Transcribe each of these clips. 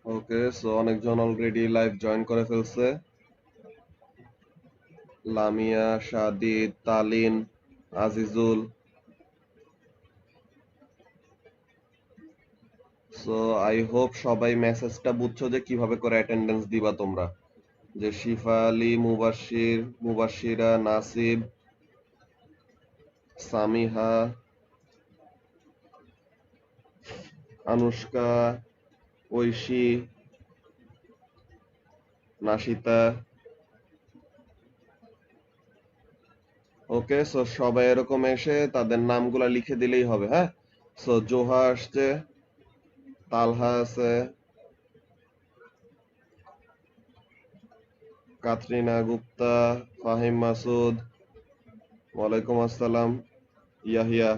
ওকে, so অনেকজন already live join করে ফেলছে। Lamia, Sadid, Tallinn, Azizul. So I hope সবাই মেসেজটা বুঝছো যে কিভাবে করে অ্যাটেন্ডেন্স দিবা তোমরা। যে শিফা আলী, মুবাশির, মুবাশিরা, নাসিব, সামিহা, আনুষ্কা, ঐশী, নাশিতা। ওকে, সো সবাই এরকম এসে তাদের নামগুলা লিখে দিলেই হবে, হ্যাঁ। সো জোহা আসছে, তালহা আছে, কাতরিনা গুপ্তা, ফাহিম মাসুদ, ওয়ালাইকুম আসসালাম, ইয়াহিয়া,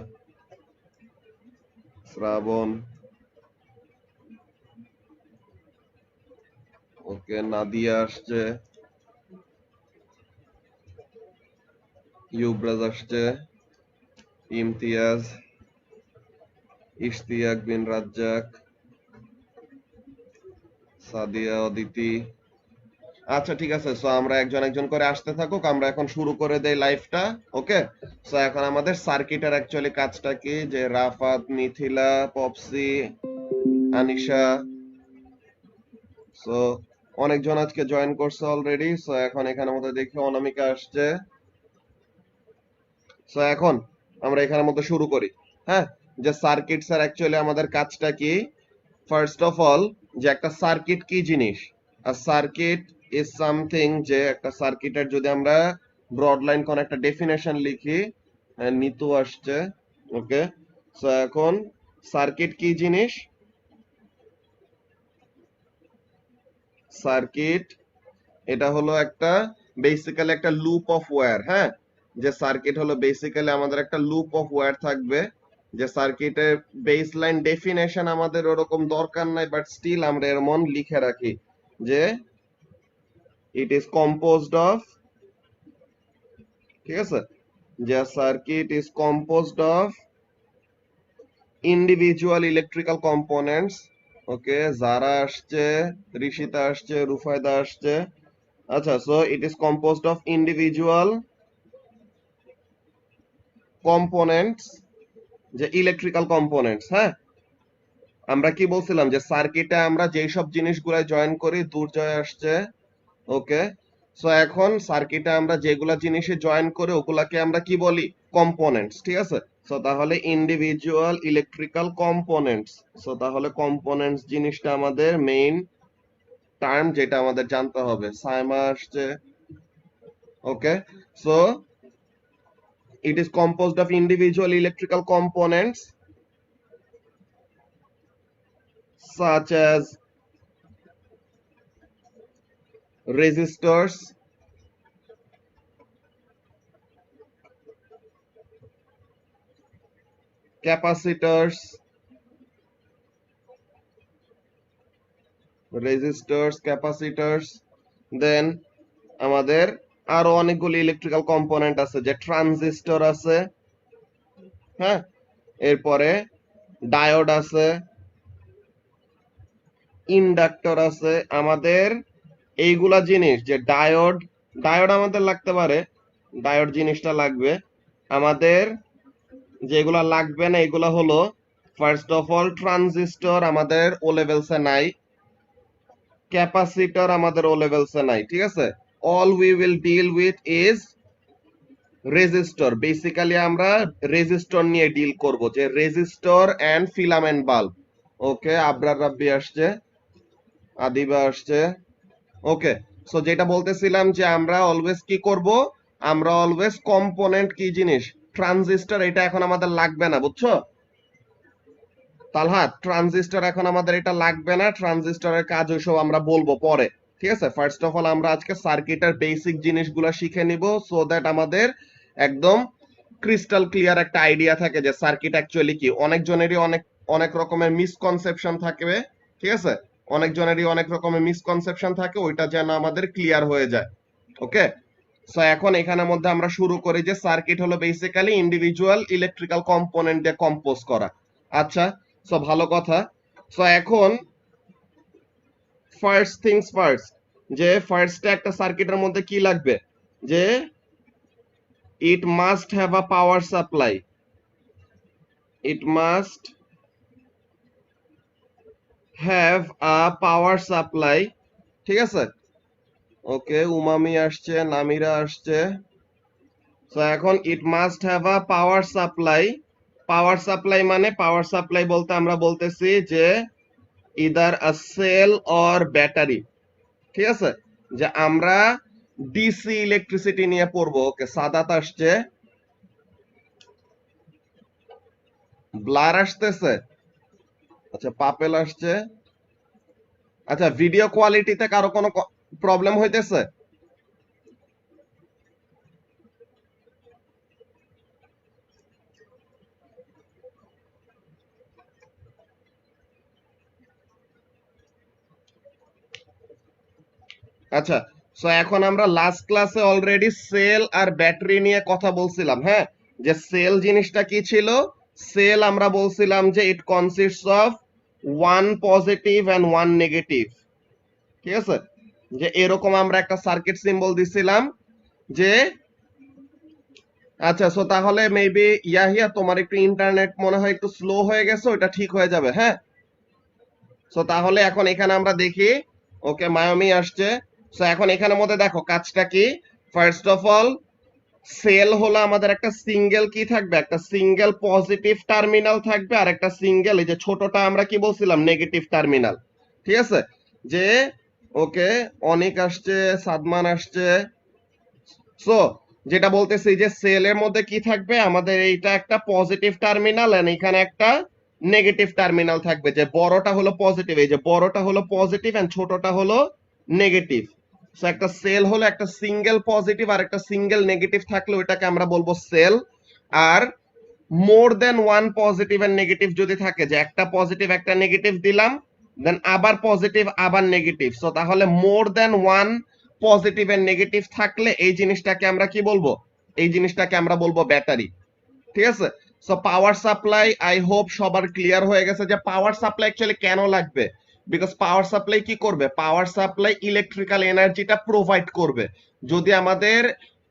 শ্রাবণ, ওকে, নাদিয়া আসছে, ইউব্রাজ আসছে, ইমতিয়াজ, ইশতিয়াক বিন রাজ্জাক, সাদিয়া, অদিতি। আচ্ছা ঠিক আছে, সো আমরা একজন একজন করে আসতে থাকুক, আমরা এখন শুরু করে দেই লাইভটা। ওকে, সো এখন আমাদের সার্কিটের অ্যাকচুয়ালি কাজটা কি, যে রাফাত, মিথিলা, পপসি, আনিশা, সো অনেকজন আজকে জয়েন করছে অলরেডি। সো এখন এখানের মধ্যে দেখি অনামিকা আসছে। সো এখন আমরা এখানের মধ্যে শুরু করি, হ্যাঁ। যে সার্কিট স্যার অ্যাকচুয়ালি আমাদের কাজটা কি, ফার্স্ট অফ অল যে একটা সার্কিট কি জিনিস। আর সার্কিট ইজ সামথিং, যে একটা সার্কিটের যদি আমরা ব্রড লাইন কোন একটা ডেফিনেশন লিখি। নিতু আসছে, ওকে। সো এখন সার্কিট কি জিনিস, সার্কিট এটা হলো একটা বেসিক্যালি একটা লুপ অফ ওয়্যার, হ্যাঁ। যে সার্কিট হলো বেসিক্যালি আমাদের একটা লুপ অফ ওয়্যার থাকবে। যে সার্কিটের বেসলাইন ডেফিনেশন আমাদের ওরকম দরকার নাই, বাট স্টিল আমরা এমন লিখে রাখি যে ইট ইজ কম্পোজড অফ, ঠিক আছে, যে circuit is composed of individual electrical components. Okay, যারা আসছে, ঋষিতা আসছে, রুফায়দা আসছে। আচ্ছা, so it is composed of individual components, যে ইলেকট্রিক্যাল কম্পোনেন্টস, হ্যাঁ। আমরা কি বলছিলাম যে সার্কিটে আমরা যেই সব জিনিসগুলো জয়েন করি, দুর্জয় আসছে, ওকে। সো এখন সার্কিটে আমরা যেগুলা জিনিসে জয়েন করি ওগুলাকে আমরা কি বলি, কম্পোনেন্টস, ঠিক আছে। সো তাহলে ইন্ডিভিজুয়াল ইলেকট্রিক্যাল কম্পোনেন্টস। সো তাহলে কম্পোনেন্টস জিনিসটা আমাদের মেইন টার্ম, যেটা আমাদের জানতে হবে। সাইমা আসছে, okay. So it is composed of individual electrical components such as resistors, capacitors, capacitors, then আমাদের আরো অনেকগুলি ইলেকট্রিক্যাল কম্পোনেন্ট আছে, যে ট্রানজিস্টর আছে, হ্যাঁ। এরপরে ডায়োড আছে, ইন্ডাক্টর আছে আমাদের। এইগুলা জিনিস, যে ডায়োড, ডায়োড আমাদের লাগতে পারে, ডায়োড জিনিসটা লাগবে আমাদের। যেগুলা লাগবে না এগুলা হলো, ফার্স্ট অফ অল ট্রানজিস্টর আমাদের ও লেভেলসে নাই, ক্যাপাসিটর আমাদের ও লেভেলসে নাই, ঠিক আছে। All we will deal with is resistor. Basically আমরা রেজিস্টর নিয়ে ডিল করব, যে resistor and filament bulb. Okay, Abrar Rabbi আসছে, আদিবা আসছে, ওকে। সো যেটা বলতেছিলাম যে আমরা অলওয়েজ কি করব, আমরা অলওয়েজ কম্পোনেন্ট কি জিনিস, ট্রানজিস্টর, এটা এখন আমাদের লাগবে না, বুঝছো তালহা। ট্রানজিস্টর এখন আমাদের এটা লাগবে না, ট্রানজিস্টরের কাজ ওইসব আমরা বলবো পরে, ঠিক আছে। ফার্স্ট অফ অল আমরা আজকে সার্কিটের বেসিক জিনিসগুলো শিখে নিব, সো দ্যাট আমাদের একদম ক্রিস্টাল ক্লিয়ার একটা আইডিয়া থাকে যে সার্কিট অ্যাকচুয়ালি কি। অনেকজনেরই অনেক অনেক রকমের মিসকনসেপশন থাকবে, ঠিক আছে। অনেকজনেরই অনেক রকমের মিসকনসেপশন থাকে, ওইটা যেন আমাদের ক্লিয়ার হয়ে যায়, ওকে। সো এখন এখানের মধ্যে আমরা শুরু করি যে সার্কিট হলো বেসিক্যালি ইন্ডিভিজুয়াল ইলেকট্রিক্যাল কম্পোনেন্ট দিয়ে কম্পোজ করা। আচ্ছা, সো ভালো কথা। সো এখন ফার্স্ট থিংস ফার্স্ট, যে ফার্স্টে একটা সার্কিটের মধ্যে কি লাগবে, যে it must have a power supply, it must have a power supply. ঠিক আছে, ওকে, উমামি আসছে, নামিরা আসছে। সো এখন it must have a power supply. Power supply মানে, পাওয়ার সাপ্লাই বলতে আমরা বলতেছি যে either a cell or battery. ঠিক আছে, যে আমরা ডিসি ইলেকট্রিসিটি নিয়ে পড়বো। ওকে, সাদাত আসছে, ব্লার আসতেছে, আচ্ছা পাপেল আসছে। আচ্ছা, ভিডিও কোয়ালিটিতে কারো কোনো প্রবলেম হইতেছে? আচ্ছা, সো এখন আমরা লাস্ট ক্লাসে অলরেডি সেল আর ব্যাটারি নিয়ে কথা বলছিলাম। হ্যাঁ, যে সেল জিনিসটা কি ছিল, সেল আমরা বলছিলাম যে it consists of one positive and one negative. ঠিক আছে, যে এরকম আমরা একটা সার্কিট সিম্বল দিছিলাম যে, আচ্ছা সো তাহলে মেবি ইয়াহিয়া তোমার একটু ইন্টারনেট মনে হয় একটু স্লো হয়ে গেছে, ওটা ঠিক হয়ে যাবে। হ্যাঁ, সো তাহলে এখন এখানে আমরা দেখি, ওকে মায়ামি আসছে। সো এখন এখানের মধ্যে দেখো কাজটা কি, ফার্স্ট অফ অল সেল হলো আমাদের একটা সিঙ্গেল কি থাকবে, একটা সিঙ্গেল পজিটিভ টার্মিনাল থাকবে, আর একটা সিঙ্গেল, এই যে ছোটটা আমরা কি বলছিলাম, নেগেটিভ টার্মিনাল। ঠিক আছে, যে ওকে অনিক আসছে, সাদমান আসছে। সো যেটা বলতেছি যে সেলের মধ্যে কি থাকবে, আমাদের এইটা একটা পজিটিভ টার্মিনাল এন্ড এখানে একটা নেগেটিভ টার্মিনাল থাকবে, যে বড়টা হলো পজিটিভ, এই যে বড়টা হলো পজিটিভ এন্ড ছোটটা হলো নেগেটিভ। সো একটা সেল হলো একটা সিঙ্গেল পজিটিভ আর একটা সিঙ্গেল নেগেটিভ থাকলে ওইটাকে আমরা বলবো সেল। আর more than one positive and negative যদি থাকে, যে একটা পজিটিভ একটা নেগেটিভ দিলাম, দেন আবার পজিটিভ আবার নেগেটিভ, সো তাহলে মোর than one positive and negative থাকলে এই জিনিসটাকে আমরা কি বলবো, এই জিনিসটাকে আমরা বলবো ব্যাটারি। ঠিক আছে, so power supply I hope সবার ক্লিয়ার হয়ে গেছে যে পাওয়ার সাপ্লাই অ্যাকচুয়ালি কেন লাগবে। বিকজ পাওয়ার সাপ্লাই কি করবে, পাওয়ার সাপ্লাই ইলেকট্রিক্যাল এনার্জিটা প্রোভাইড করবে। যদি আমাদের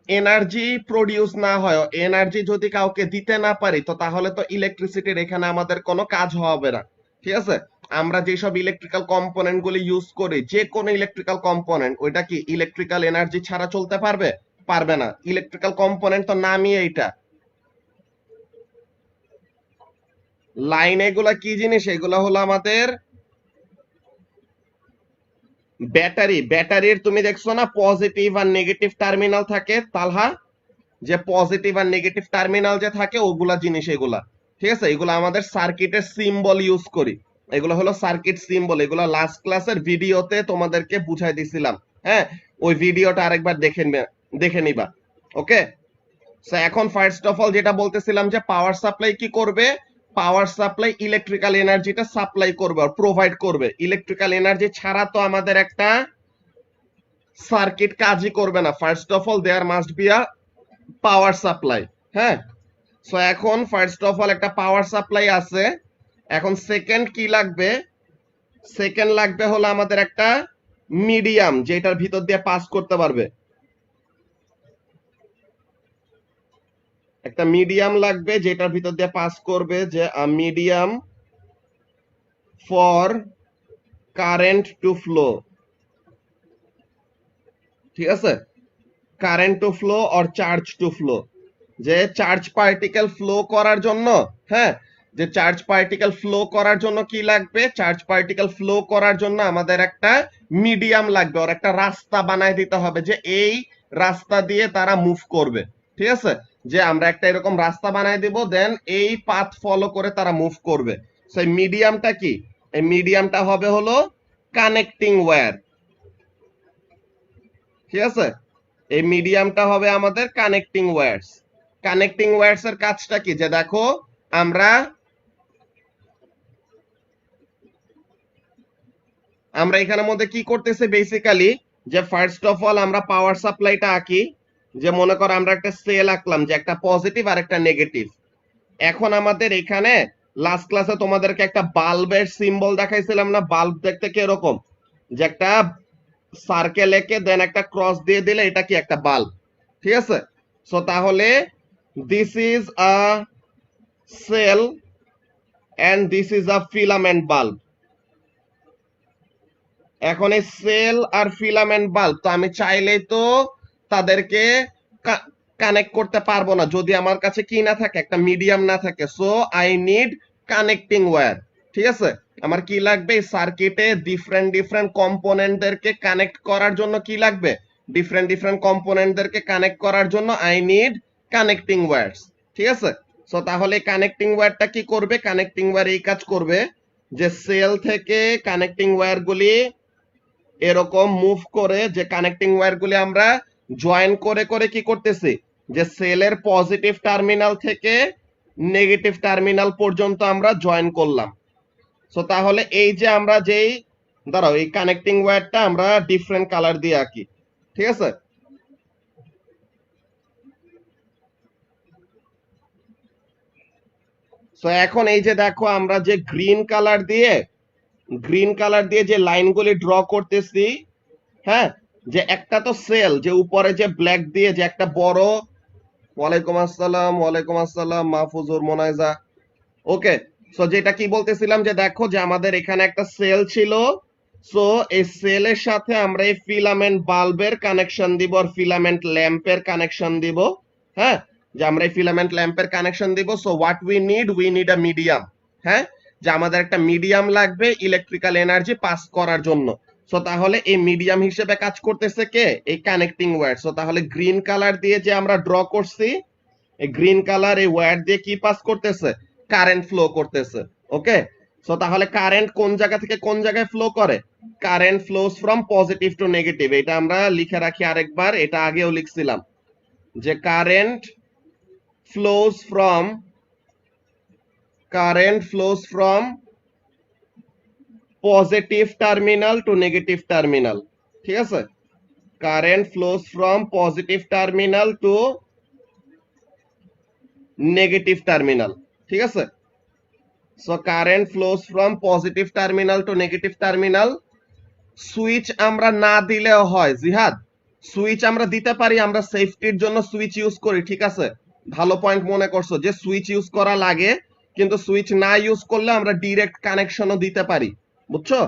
এনার্জি প্রডিউস না হয়, এনার্জি যদি কাউকে দিতে না পারি, তো তাহলে তো ইলেকট্রিসিটির এখানে আমাদের কোনো কাজ হবে না। ঠিক আছে, আমরা যেসব ইলেকট্রিক্যাল কম্পোনেন্ট গুলি ইউজ করি, যে কোনো ইলেকট্রিক্যাল কম্পোনেন্ট, ওইটা কি ইলেকট্রিক্যাল এনার্জি ছাড়া চলতে পারবে? পারবে না। ইলেকট্রিক্যাল কম্পোনেন্ট তো নামই এইটা। লাইন এগুলা কি জিনিস, এগুলা হলো আমাদের ব্যাটারি। ব্যাটারির তুমি দেখছো না পজিটিভ আর নেগেটিভ টার্মিনাল থাকে তালহা, যে পজিটিভ আর নেগেটিভ টার্মিনাল যে থাকে ওগুলা জিনিস এগুলা। ঠিক আছে, এগুলো আমাদের সার্কিটের সিম্বল ইউজ করি, এগুলো হলো সার্কিট সিম্বল। এগুলো লাস্ট ক্লাসের ভিডিওতে তোমাদেরকে বুঝাই দিছিলাম। হ্যাঁ, ওই ভিডিওটা আরেকবার দেখে নিবা। ওকে, সো এখন ফার্স্ট অফ অল যেটা বলতেছিলাম যে পাওয়ার সাপ্লাই কি করবে, পাওয়ার সাপ্লাই ইলেকট্রিক্যাল এনার্জিটা সাপ্লাই করবে আর প্রোভাইড করবে। ইলেকট্রিক্যাল এনার্জি ছাড়া তো আমাদের একটা সার্কিট কাজই করবে না। First of all there must be a power supply. হ্যাঁ, সো এখন ফার্স্ট অফ অল একটা পাওয়ার সাপ্লাই আছে। এখন সেকেন্ড কি লাগবে, সেকেন্ড লাগবে হলো আমাদের একটা মিডিয়াম, যেটার ভিতর দিয়ে পাস করতে পারবে। একটা মিডিয়াম লাগবে যেটার ভিতর দিয়ে পাস করবে, যে medium for current to flow. ঠিক আছে, current to flow or charge to flow, যে চার্জ পার্টিকেল ফ্লো করার জন্য। হ্যাঁ, যে চার্জ পার্টিকেল ফ্লো করার জন্য কি লাগবে, চার্জ পার্টিকেল ফ্লো করার জন্য আমাদের একটা মিডিয়াম লাগবে, আর একটা রাস্তা বানায় দিতে হবে, যে এই রাস্তা দিয়ে তারা মুভ করবে। ঠিক আছে, যে আমরা একটা এরকম রাস্তা বানায় দিব, দেন এই পাথ ফলো করে তারা মুভ করবে। সেই মিডিয়ামটা কি, এই মিডিয়ামটা হবে হলো কানেক্টিং ওয়্যার। ঠিক আছে, এই মিডিয়ামটা হবে আমাদের কানেক্টিং ওয়্যারস। কানেক্টিং ওয়্যারস এর কাজটা কি, যে দেখো আমরা আমরা এখানের মধ্যে কি করতেছি বেসিক্যালি, যে ফার্স্ট অফ অল আমরা পাওয়ার সাপ্লাইটা আঁকি। যে মনে করো আমরা একটা সেল আঁকলাম, যে একটা পজিটিভ আর একটা নেগেটিভ। এখন আমাদের এখানে লাস্ট ক্লাসে তোমাদেরকে একটা বাল্বের সিম্বল দেখাইছিলাম না, বাল্ব দেখতে কিরকম, যে একটা সার্কেল এঁকে দেন একটা ক্রস দিয়ে দিলে এটা কি একটা বাল্ব, ঠিক আছে। সো তাহলে this is a cell and this is a filament bulb. এখন এই সেল আর ফিলামেন্ট বাল্ব তো আমি চাইলেই তো তাদেরকে কানেক্ট করতে পারবো না যদি আমার কাছে কি না থাকে, একটা মিডিয়াম না থাকে। So I need connecting wire, ঠিক আছে। আমার কি লাগবে, সার্কিটে ডিফারেন্ট ডিফারেন্ট কম্পোনেন্টদেরকে কানেক্ট করার জন্য কি লাগবে, ডিফারেন্ট ডিফারেন্ট কম্পোনেন্টদেরকে কানেক্ট করার জন্য আই নিড কানেক্টিং ওয়্যারস, ঠিক আছে। সো তাহলে কানেক্টিং ওয়্যারটা কি করবে, কানেক্টিং ওয়্যার এই কাজ করবে যে সেল থেকে কানেক্টিং ওয়্যারগুলি এরকম মুভ করে, যে কানেক্টিং ওয়্যারগুলি আমরা জয়েন করে করে কি করতেছি, যে সেলের পজিটিভ টার্মিনাল থেকে নেগেটিভ টার্মিনাল পর্যন্ত আমরা জয়েন করলাম। সো তাহলে এই যে আমরা যেই, দাঁড়াও এই কানেক্টিং ওয়্যারটা আমরা ডিফারেন্ট কালার দিয়ে আঁকি, ঠিক আছে। সো এখন এই যে দেখো আমরা যে গ্রিন কালার দিয়ে যে লাইনগুলি ড্র করতেছি, হ্যাঁ, যে একটা তো সেল, যে উপরে যে ব্ল্যাক দিয়ে যে একটা বড়, ওয়ালাইকুম আসসালাম মাহফুজুর মোনাইজা, ওকে। সো যেটা কি বলতেছিলাম যে দেখো যে আমাদের এখানে একটা সেল ছিল। সো এই সেলের সাথে আমরা এই ফিলামেন্ট বাল্বের কানেকশন দিব আর ফিলামেন্ট ল্যাম্পের কানেকশন দিব, হ্যাঁ, যে আমরা এই ফিলামেন্ট ল্যাম্পের কানেকশন দিব। So what we need a medium, হ্যাঁ, যে আমাদের একটা মিডিয়াম লাগবে ইলেকট্রিক্যাল এনার্জি পাস করার জন্য। সো তাহলে এই মিডিয়াম হিসেবে কাজ করতেছে কে, এই কানেক্টিং ওয়্যার। সো তাহলে গ্রিন কালার দিয়ে যে আমরা ড্র করছি, এই গ্রিন কালার এই ওয়্যার দিয়ে কি পাস করতেছে, কারেন্ট ফ্লো করতেছে, ওকে। সো তাহলে কারেন্ট কোন জায়গা থেকে কোন জায়গায় ফ্লো করে, current flows from positive to negative. এটা আমরা লিখে রাখি আরেকবার, এটা আগেও লিখছিলাম যে flows from current flows from positive terminal to negative terminal, ঠিক আছে। Current flows from positive terminal to negative terminal, ঠিক আছে। So current flows from positive terminal to negative terminal. Switch আমরা না দিলেও হয় জিহাদ, সুইচ আমরা দিতে পারি, আমরা সেফটির জন্য সুইচ ইউজ করি, ঠিক আছে। ভালো পয়েন্ট মনে করছো যে সুইচ ইউজ করা লাগে, কিন্তু সুইচ না ইউজ করলে আমরা ডিরেক্ট কানেকশনও দিতে পারি, বুঝছো,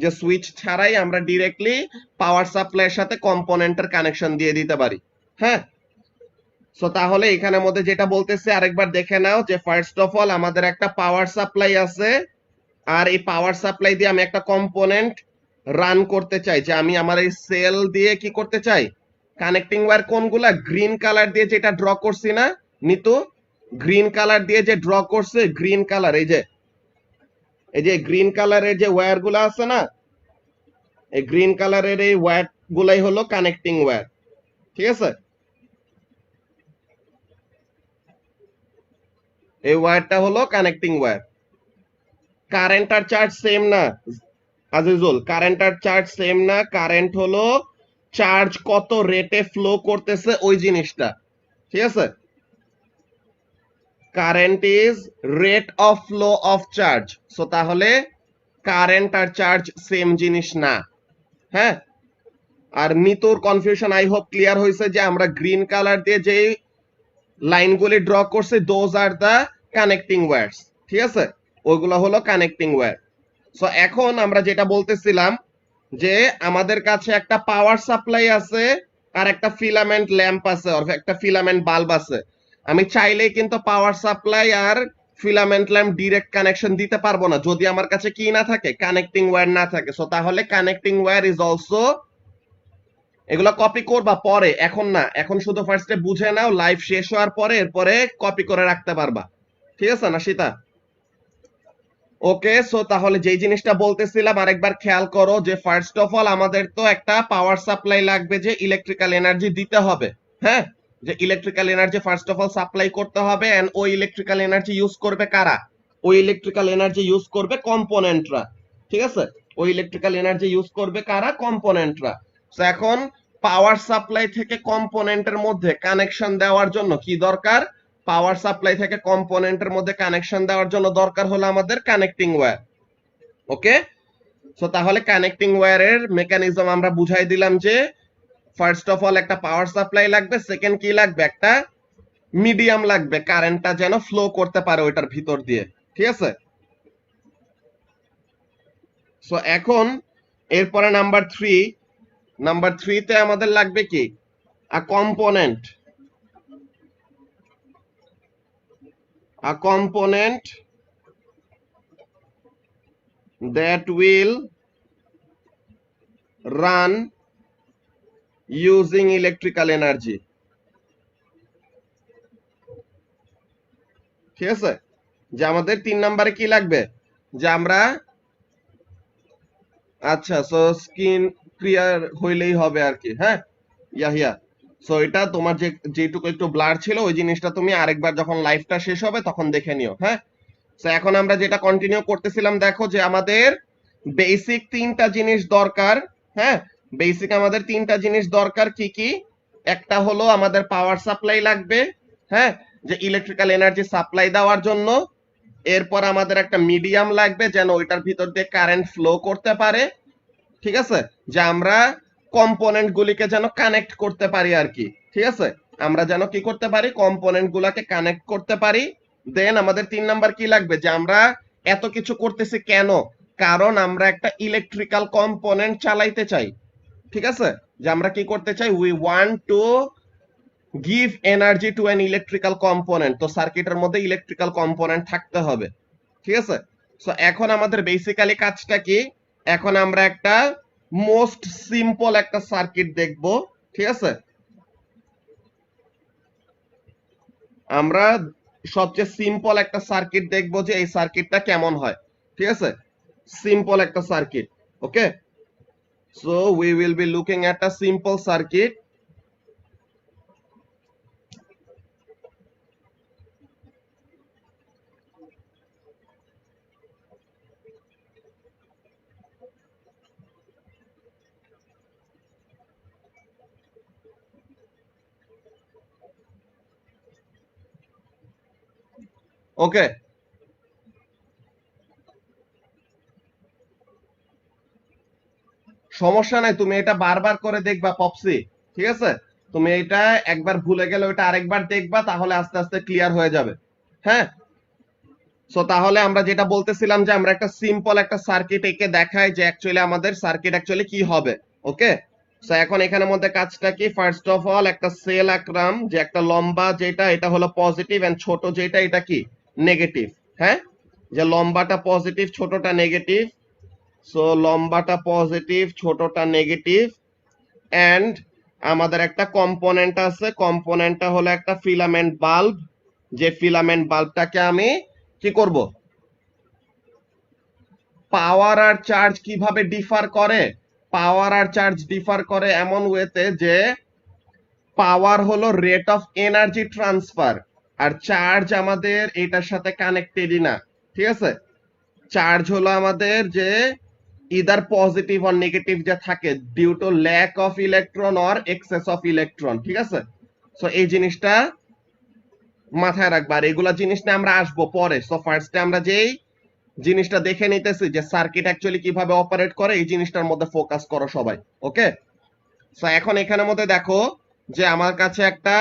যে সুইচ ছাড়াই আমরা ডিরেক্টলি পাওয়ার সাপ্লাইয়ের সাথে কম্পোনেন্টের কানেকশন দিয়ে দিতে পারি, হ্যাঁ। সো তাহলে এখানের মধ্যে যেটা বলতেছে আরেকবার দেখে নাও, যে ফার্স্ট অফ অল আমাদের একটা পাওয়ার সাপ্লাই আছে, আর এই পাওয়ার সাপ্লাই দিয়ে আমি একটা কম্পোনেন্ট রান করতে চাই, যে আমি আমার এই সেল দিয়ে কি করতে চাই, কানেক্টিং ওয়্যার কোনগুলা, গ্রিন কালার দিয়ে যেটা ড্র করছি না নিতু, গ্রিন কালার দিয়ে যে ড্র করছে, গ্রিন কালার এই যে গ্রিন কালারের যে ওয়্যার গুলা আছে না, এই গ্রিন কালারের এই ওয়্যার গুলাই হলো কানেক্টিং ওয়্যার, ঠিক আছে। এই ওয়্যারটা হলো কানেক্টিং ওয়্যার। কারেন্ট আর চার্জ সেম না আজিজুল, কারেন্ট আর চার্জ সেম না, কারেন্ট হলো চার্জ কত রেটে ফ্লো করতেছে ওই জিনিসটা, ঠিক আছে। Current is rate of flow of charge. So তাহলে কারেন্ট আর চার্জ সেম জিনিস না, হ্যাঁ। আর নিতোর কনফিউশন আই হোপ ক্লিয়ার হয়েছে, যে আমরা গ্রিন কালার দিয়ে যে লাইনগুলি ড্র করছি those are the connecting wires, ঠিক আছে, ওইগুলো হলো কানেক্টিং ওয়্যার। সো এখন আমরা যেটা বলতেছিলাম, যে আমাদের কাছে একটা পাওয়ার সাপ্লাই আছে আর একটা ফিলামেন্ট ল্যাম্প আছে আর একটা ফিলামেন্ট বাল্ব আছে। আমি চাইলেই কিন্তু পাওয়ার সাপ্লাই আর ফিলামেন্ট ল্যাম্প ডিরেক্ট কানেকশন দিতে পারবো না যদি আমার কাছে কি না থাকে, কানেক্টিং ওয়্যার না থাকে। সো তাহলে কানেক্টিং ওয়্যার ইজ অলসো, এগুলো কপি করবা পরে, এখন না, এখন শুধু ফার্স্টে বুঝে নাও, লাইভ শেষ হওয়ার পরে এরপরে কপি করে রাখতে পারবা, ঠিক আছে না সীতা? ওকে। সো তাহলে যেই জিনিসটা বলতেছিলাম আরেকবার খেয়াল করো, যে ফার্স্ট অফ অল আমাদের তো একটা পাওয়ার সাপ্লাই লাগবে, যে ইলেকট্রিক্যাল এনার্জি দিতে হবে, হ্যাঁ, যে electrical energy first of all supply করতে হবে। এন্ড ওই ইলেকট্রিক্যাল এনার্জি ইউজ করবে কারা, ওই ইলেকট্রিক্যাল এনার্জি ইউজ করবে কম্পোনেন্টরা, ঠিক আছে। ওই ইলেকট্রিক্যাল এনার্জি ইউজ করবে কারা, কম্পোনেন্টরা। তো এখন পাওয়ার সাপ্লাই থেকে কম্পোনেন্টের মধ্যে কানেকশন দেওয়ার জন্য কি দরকার, পাওয়ার সাপ্লাই থেকে কম্পোনেন্টের মধ্যে কানেকশন দেওয়ার জন্য দরকার হলো আমাদের কানেক্টিং ওয়্যার, ওকে। সো তাহলে কানেক্টিং ওয়্যারের মেকানিজম আমরা বুঝাই দিলাম যে ফার্স্ট অফ অল একটা পাওয়ার সাপ্লাই লাগবে, সেকেন্ড কি লাগবে, একটা মিডিয়াম লাগবে কারেন্টটা যেন ফ্লো করতে পারে ওইটার ভিতর দিয়ে, ঠিক আছে। সো এখন এরপরে নাম্বার থ্রিতে আমাদের লাগবে কি, আ component that will run using electrical energy, ঠিক আছে। যে আমাদের 3 নম্বরে কি লাগবে, যে আমরা, আচ্ছা সো স্ক্রিন ক্লিয়ার হইলেই হবে আর কি, হ্যাঁ ইয়া সো এটা তোমার যে যেটুকু একটু ব্লার ছিল ওই জিনিসটা তুমি আরেকবার যখন লাইভটা শেষ হবে তখন দেখে নিও, হ্যাঁ। সো এখন আমরা যেটা কন্টিনিউ করতেছিলাম, দেখো যে আমাদের বেসিক 3টা জিনিস দরকার, হ্যাঁ। বেসিক আমাদের 3টা জিনিস দরকার, কি কি, একটা হলো আমাদের পাওয়ার সাপ্লাই লাগবে, হ্যাঁ, যে ইলেকট্রিক্যাল এনার্জি সাপ্লাই দেওয়ার জন্য। এরপর আমাদের একটা মিডিয়াম লাগবে যেন ওইটার ভিতর দিয়ে কারেন্ট ফ্লো করতে পারে, ঠিক আছে, যে আমরা কম্পোনেন্ট গুলিকে যেন কানেক্ট করতে পারি আর কি, ঠিক আছে। আমরা যেন কি করতে পারি, কম্পোনেন্ট গুলাকে কানেক্ট করতে পারি। দেন আমাদের 3 নাম্বার কি লাগবে, যে আমরা এত কিছু করতেছি কেন, কারণ আমরা একটা ইলেকট্রিক্যাল কম্পোনেন্ট চালাইতে চাই, ঠিক আছে। যে আমরা কি করতে চাই, we want to give energy to an electrical component. তো সার্কিটের মধ্যে ইলেকট্রিক্যাল কম্পোনেন্ট থাকতে হবে, ঠিক আছে। সো এখন আমাদের বেসিক্যালি কাজটা কি, এখন আমরা একটা মোস্ট সিম্পল একটা সার্কিট দেখব, ঠিক আছে। আমরা সবচেয়ে সিম্পল একটা সার্কিট দেখব যে এই সার্কিটটা কেমন হয়, ঠিক আছে। সিম্পল একটা circuit, okay. So we will be looking at a simple circuit. Okay, সমস্যা নাই, তুমি এটা বারবার করে দেখবা পপসি, ঠিক আছে। তুমি এটা একবার ভুলে গেলে ওটা আরেকবার দেখবা, তাহলে আস্তে আস্তে ক্লিয়ার হয়ে যাবে, হ্যাঁ। সো তাহলে আমরা যেটা বলতেছিলাম যে আমরা একটা সিম্পল একটা সার্কিট এঁকে দেখাই যে অ্যাকচুয়ালি আমাদের সার্কিট অ্যাকচুয়ালি কি হবে, ওকে। সো এখন এখানের মধ্যে কাজটা কি, ফার্স্ট অফ অল একটা সেল আঁকলাম, যে একটা লম্বা যেটা এটা হলো পজিটিভ এন্ড ছোট যেটা এটা কি নেগেটিভ, হ্যাঁ। যে লম্বাটা পজিটিভ ছোটটা নেগেটিভ, সো লম্বাটা পজিটিভ ছোটটা নেগেটিভ। এন্ড আমাদের একটা কম্পোনেন্ট আছে, কম্পোনেন্টটা হলো একটা ফিলামেন্ট বাল্ব, যে ফিলামেন্ট বাল্বটাকে আমি কি করব, পাওয়ার আর চার্জ কিভাবে ডিফার করে, পাওয়ার আর চার্জ ডিফার করে এমন ওয়েতে যে পাওয়ার হলো রেট অফ এনার্জি ট্রান্সফার, আর চার্জ আমাদের এটার সাথে কানেক্টেডই না, ঠিক আছে। চার্জ হলো আমাদের যে ইদার পজিটিভ অর নেগেটিভ যে থাকে due to lack of electron or excess of electron, ঠিক আছে। সো এই জিনিসটা মাথায় রাখবা, আর এগুলা জিনিস নিয়ে আমরা আসবো পরে। সো ফার্স্টে আমরা যেই জিনিসটা দেখে নিতেছি যে সার্কিট অ্যাকচুয়ালি কিভাবে অপারেট করে, এই জিনিসটার মধ্যে ফোকাস করো সবাই, ওকে। সো এখন এখানের মধ্যে দেখো যে আমার কাছে একটা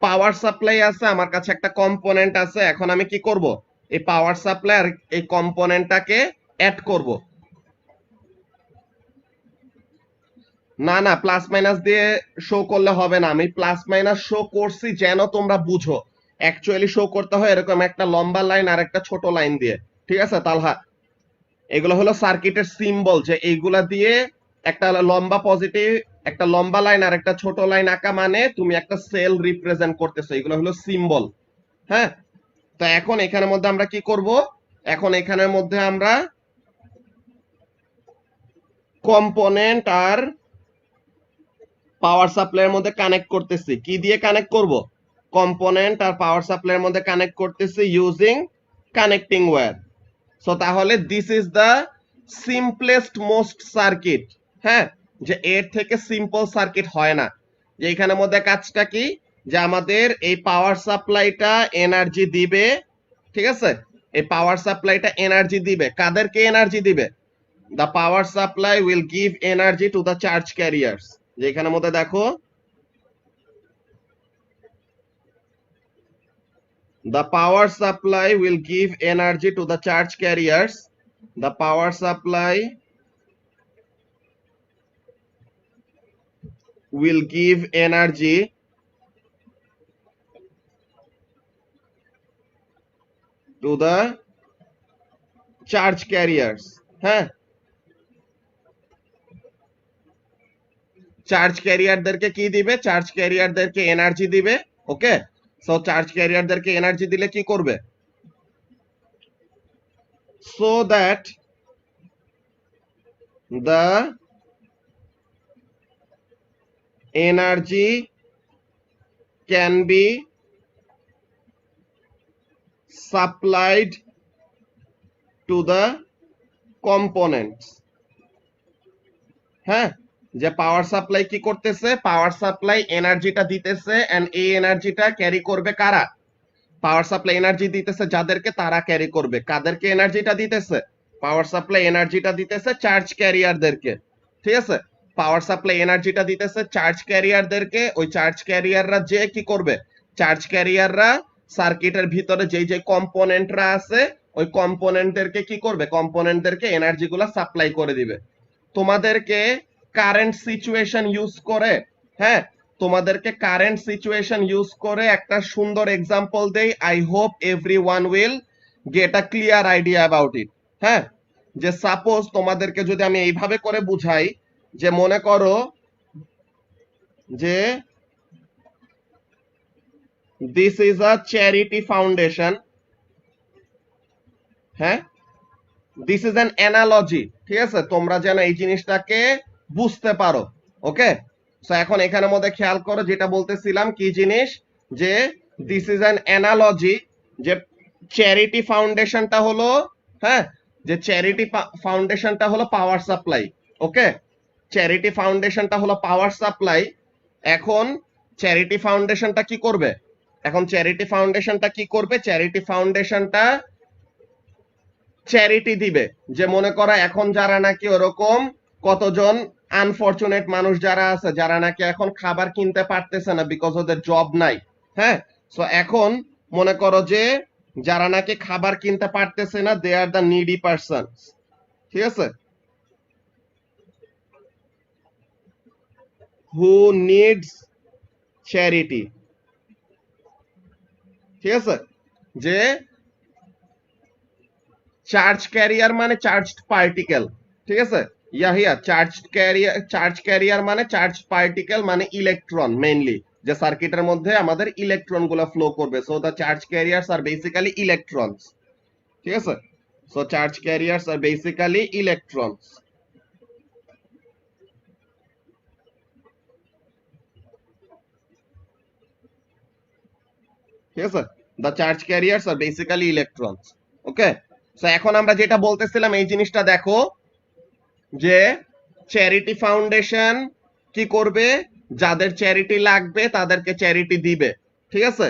পাওয়ার সাপ্লাই আছে, আমার কাছে একটা কম্পোনেন্ট আছে। এখন আমি কি করব, এই পাওয়ার সাপ্লাই আর এই কম্পোনেন্টটাকে অ্যাড করব। না না, প্লাস মাইনাস দিয়ে শো করলে হবে না, আমি প্লাস মাইনাস শো করছি যেন তোমরা বুঝো। অ্যাকচুয়ালি শো করতে হয় এরকম একটা লম্বা লাইন আর একটা ছোট লাইন দিয়ে, ঠিক আছে তালহা। এগুলো হলো সার্কিটের সিম্বল, যে এইগুলা দিয়ে একটা লম্বা পজিটিভ, একটা লম্বা লাইন আর একটা ছোট লাইন আঁকা মানে তুমি একটা সেল রিপ্রেজেন্ট করতেছো, এগুলো হলো সিম্বল, হ্যাঁ। তো এখন এখানের মধ্যে আমরা কি করব, এখন এখানের মধ্যে আমরা কম্পোনেন্ট আর পাওয়ার সাপ্লাইয়ের মধ্যে কানেক্ট করতেছি, কি দিয়ে কানেক্ট করব, কম্পোনেন্ট আর পাওয়ার সাপ্লাইয়ের মধ্যে কানেক্ট করতেছি ইউজিং কানেক্টিং ওয়্যার। সো তাহলে this is the simplest most circuit, হ্যাঁ। যে এর থেকে সিম্পল সার্কিট হয় না। যে এখানের মধ্যে কাজটা কি, যে আমাদের এই পাওয়ার সাপ্লাইটা এনার্জি দিবে, ঠিক আছে। এই পাওয়ার সাপ্লাইটা এনার্জি দিবে, কাদেরকে এনার্জি দিবে, the power supply will give energy to the charge carriers যেখানে মধ্যে দেখো the power supply will give energy to the charge carriers the power supply will give energy to the charge carriers হ্যাঁ charge ক্যারিয়ারদেরকে কি দিবে charge ক্যারিয়ারদেরকে energy দিবে okay so charge ক্যারিয়ারদেরকে energy দিলে কি করবে so that the energy can be supplied to the components হ্যাঁ যে power supply কি করতেছে পাওয়ার সাপ্লাই এনার্জিটা দিতেছে এন্ড এই এনার্জিটা ক্যারি করবে কারা পাওয়ার সাপ্লাই এনার্জি দিতেছে যাদেরকে তারা ক্যারি করবে কাদেরকে এনার্জিটা দিতেছে পাওয়ার সাপ্লাই এনার্জিটা দিতেছে চার্জ ক্যারিয়ারদেরকে ঠিক আছে পাওয়ার সাপ্লাই এনার্জিটা দিতেছে চার্জ ক্যারিয়ারদেরকে ওই চার্জ ক্যারিয়াররা যে কি করবে চার্জ ক্যারিয়াররা সার্কিটের ভিতরে যেই যে কম্পোনেন্টরা আছে ওই কম্পোনেন্টদেরকে কি করবে কম্পোনেন্টদেরকে এনার্জিগুলো সাপ্লাই করে দিবে তোমাদেরকে কারেন্ট সিচুয়েশন ইউজ করে হ্যাঁ তোমাদেরকে কারেন্ট সিচুয়েশন ইউজ করে একটা সুন্দর এক্সাম্পল দেই I hope everyone will get a clear idea about it হ্যাঁ যে সাপোজ তোমাদেরকে যদি আমি এইভাবে করে বুঝাই যে মনে করো যে this is a charity foundation হ্যাঁ দিস ইজ অ্যান অ্যানালজি ঠিক আছে তোমরা যেন এই জিনিসটাকে বুঝতে পারো ওকে সো এখন এখানের মধ্যে খেয়াল করো যেটা বলতেছিলাম কি জিনিস যে দিস ইজ অ্যান অ্যানালজি যে চ্যারিটি ফাউন্ডেশনটা হলো হ্যাঁ যে চ্যারিটি ফাউন্ডেশনটা হলো পাওয়ার সাপ্লাই ওকে চ্যারিটি ফাউন্ডেশনটা হলো পাওয়ার সাপ্লাই এখন চ্যারিটি ফাউন্ডেশনটা কি করবে এখন চ্যারিটি ফাউন্ডেশনটা কি করবে চ্যারিটি ফাউন্ডেশনটা চ্যারিটি দিবে যে মনে করো এখন যারা নাকি ওরকম কতজন আনফরচুনেট মানুষ যারা আছে যারা নাকি এখন খাবার কিনতে পারতেছে না বিকজ ওদের জব নাই হ্যাঁ সো এখন মনে করো যে যারা নাকি খাবার কিনতে পারতেছে না they are the needy person ঠিক আছে হু নিডস চ্যারিটি ঠিক আছে যে চার্জ ক্যারিয়ার মানে চার্জড পার্টিকেল ঠিক আছে ইয়া চার্জ ক্যারিয়ার মানে চার্জ পার্টিকেল মানে ইলেকট্রন মেইনলি যে সার্কিটের মধ্যে আমাদের ইলেকট্রন গুলো ফ্লো করবে so the charge carriers are basically electrons ঠিক আছে so charge carriers are basically electrons ঠিক আছে the charge carriers are basically electrons okay so এখন আমরা যেটা বলতেছিলাম এই জিনিসটা দেখো যে চ্যারিটি ফাউন্ডেশন কি করবে যাদের চ্যারিটি লাগবে তাদেরকে চ্যারিটি দিবে ঠিক আছে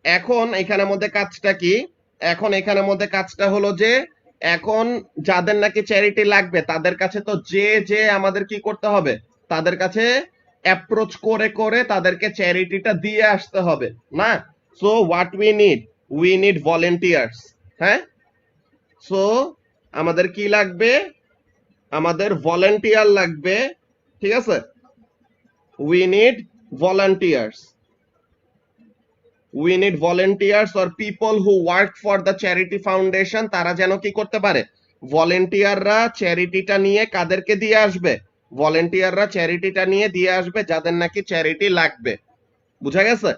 এখন এখানের মধ্যে কাজটা কি এখন এখানের মধ্যে কাজটা হলো যে এখন যাদের নাকি চ্যারিটি লাগবে তাদের কাছে তো যে আমাদের কি করতে হবে তাদের কাছে অ্যাপ্রোচ করে করে তাদেরকে চ্যারিটিটা দিয়ে আসতে হবে না so what we need volunteers হ্যাঁ সো আমাদের কি লাগবে আমাদের ভলেন্টিয়ার লাগবে ঠিক আছে we need volunteers or people who work for the charity foundation তারা যেন কি করতে পারে ভলেন্টিয়াররা চ্যারিটিটা নিয়ে কাদেরকে দিয়ে আসবে ভলেন্টিয়াররা চ্যারিটিটা নিয়ে দিয়ে আসবে যাদের নাকি চ্যারিটি লাগবে বুঝা গেছে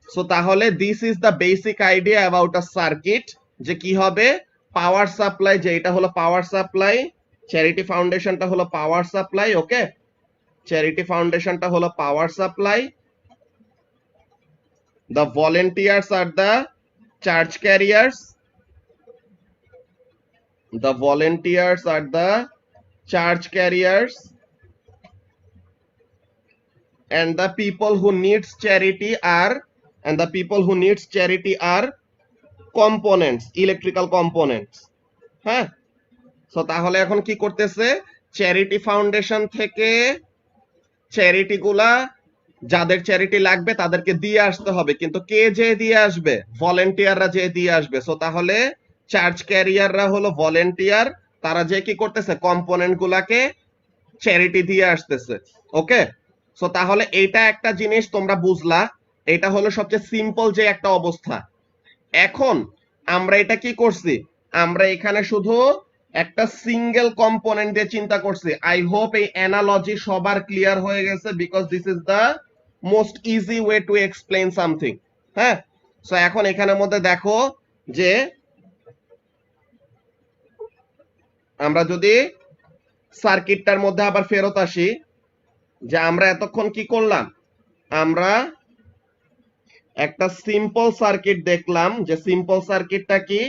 সো তাহলে this is the basic idea about a circuit যে কি হবে পাওয়ার সাপ্লাই যে এটা হলো পাওয়ার সাপ্লাই চ্যারিটি ফাউন্ডেশনটা হলো পাওয়ার সাপ্লাই ওকে চ্যারিটি ফাউন্ডেশনটা হলো power supply the volunteers are the charge carriers and the people who needs charity are components electrical components হ্যাঁ so তাহলে এখন কি করতেছে, চ্যারিটি ফাউন্ডেশন থেকে চ্যারিটি গুলা, যাদের চ্যারিটি লাগবে তাদেরকে দিয়ে আসতে হবে, কিন্তু কে যে দিয়ে আসবে, ভলেন্টিয়াররা যে দিয়ে আসবে। সো তাহলে চার্জ ক্যারিয়াররা হলো ভলেন্টিয়ার, তারা যে কি করতেছে, কম্পোনেন্ট গুলাকে চ্যারিটি দিয়ে আসতেছে। ওকে, সো তাহলে এইটা একটা জিনিস তোমরা বুঝলা, এটা হলো সবচেয়ে সিম্পল যে একটা অবস্থা। এখন আমরা এটা কি করছি, আমরা এখানে শুধু একটা সিঙ্গেল কম্পোনেন্ট দিয়ে চিন্তা করছি। আই হোপ এই অ্যানালজি সবার ক্লিয়ার হয়ে গেছে, because this is the most easy way to explain something. হ্যাঁ, সো এখন এখানের মধ্যে দেখো যে আমরা যদি সার্কিটটার মধ্যে আবার ফেরত আসি, যে আমরা এতক্ষণ কি করলাম, আমরা একটা সিম্পল সার্কিট দেখলাম, যে সিম্পল সার্কিটটা কি,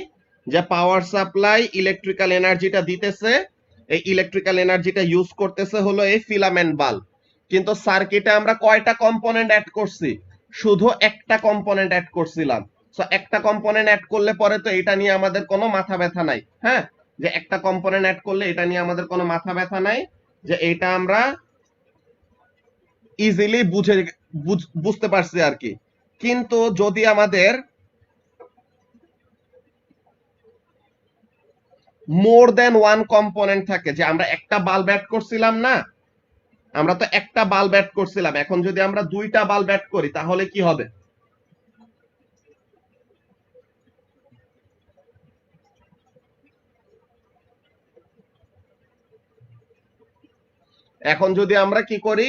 যে পাওয়ার সাপ্লাই ইলেকট্রিক্যাল এনার্জিটা দিতেছে, এই ইলেকট্রিক্যাল এনার্জিটা ইউজ করতেছে হলো এই ফিলামেন্ট বাল্ব। কিন্তু সার্কিটে আমরা কয়টা কম্পোনেন্ট অ্যাড করছি, শুধু একটা কম্পোনেন্ট অ্যাড করছিলাম। সো একটা কম্পোনেন্ট অ্যাড করলে পরে তো এটা নিয়ে আমাদের কোনো মাথা ব্যথা নাই। হ্যাঁ, যে একটা কম্পোনেন্ট অ্যাড করলে এটা নিয়ে আমাদের কোনো মাথা ব্যথা নাই, যে এটা আমরা ইজিলি বুঝতে পারছি আর কি। কিন্তু যদি আমাদের মোর দেন ওয়ান কম্পোনেন্ট থাকে, যে আমরা একটা বাল্ব অ্যাড করছিলাম না, আমরা তো একটা বাল্ব অ্যাড করছিলাম, এখন যদি আমরা দুইটা বাল্ব অ্যাড করি তাহলে কি হবে, এখন যদি আমরা কি করি,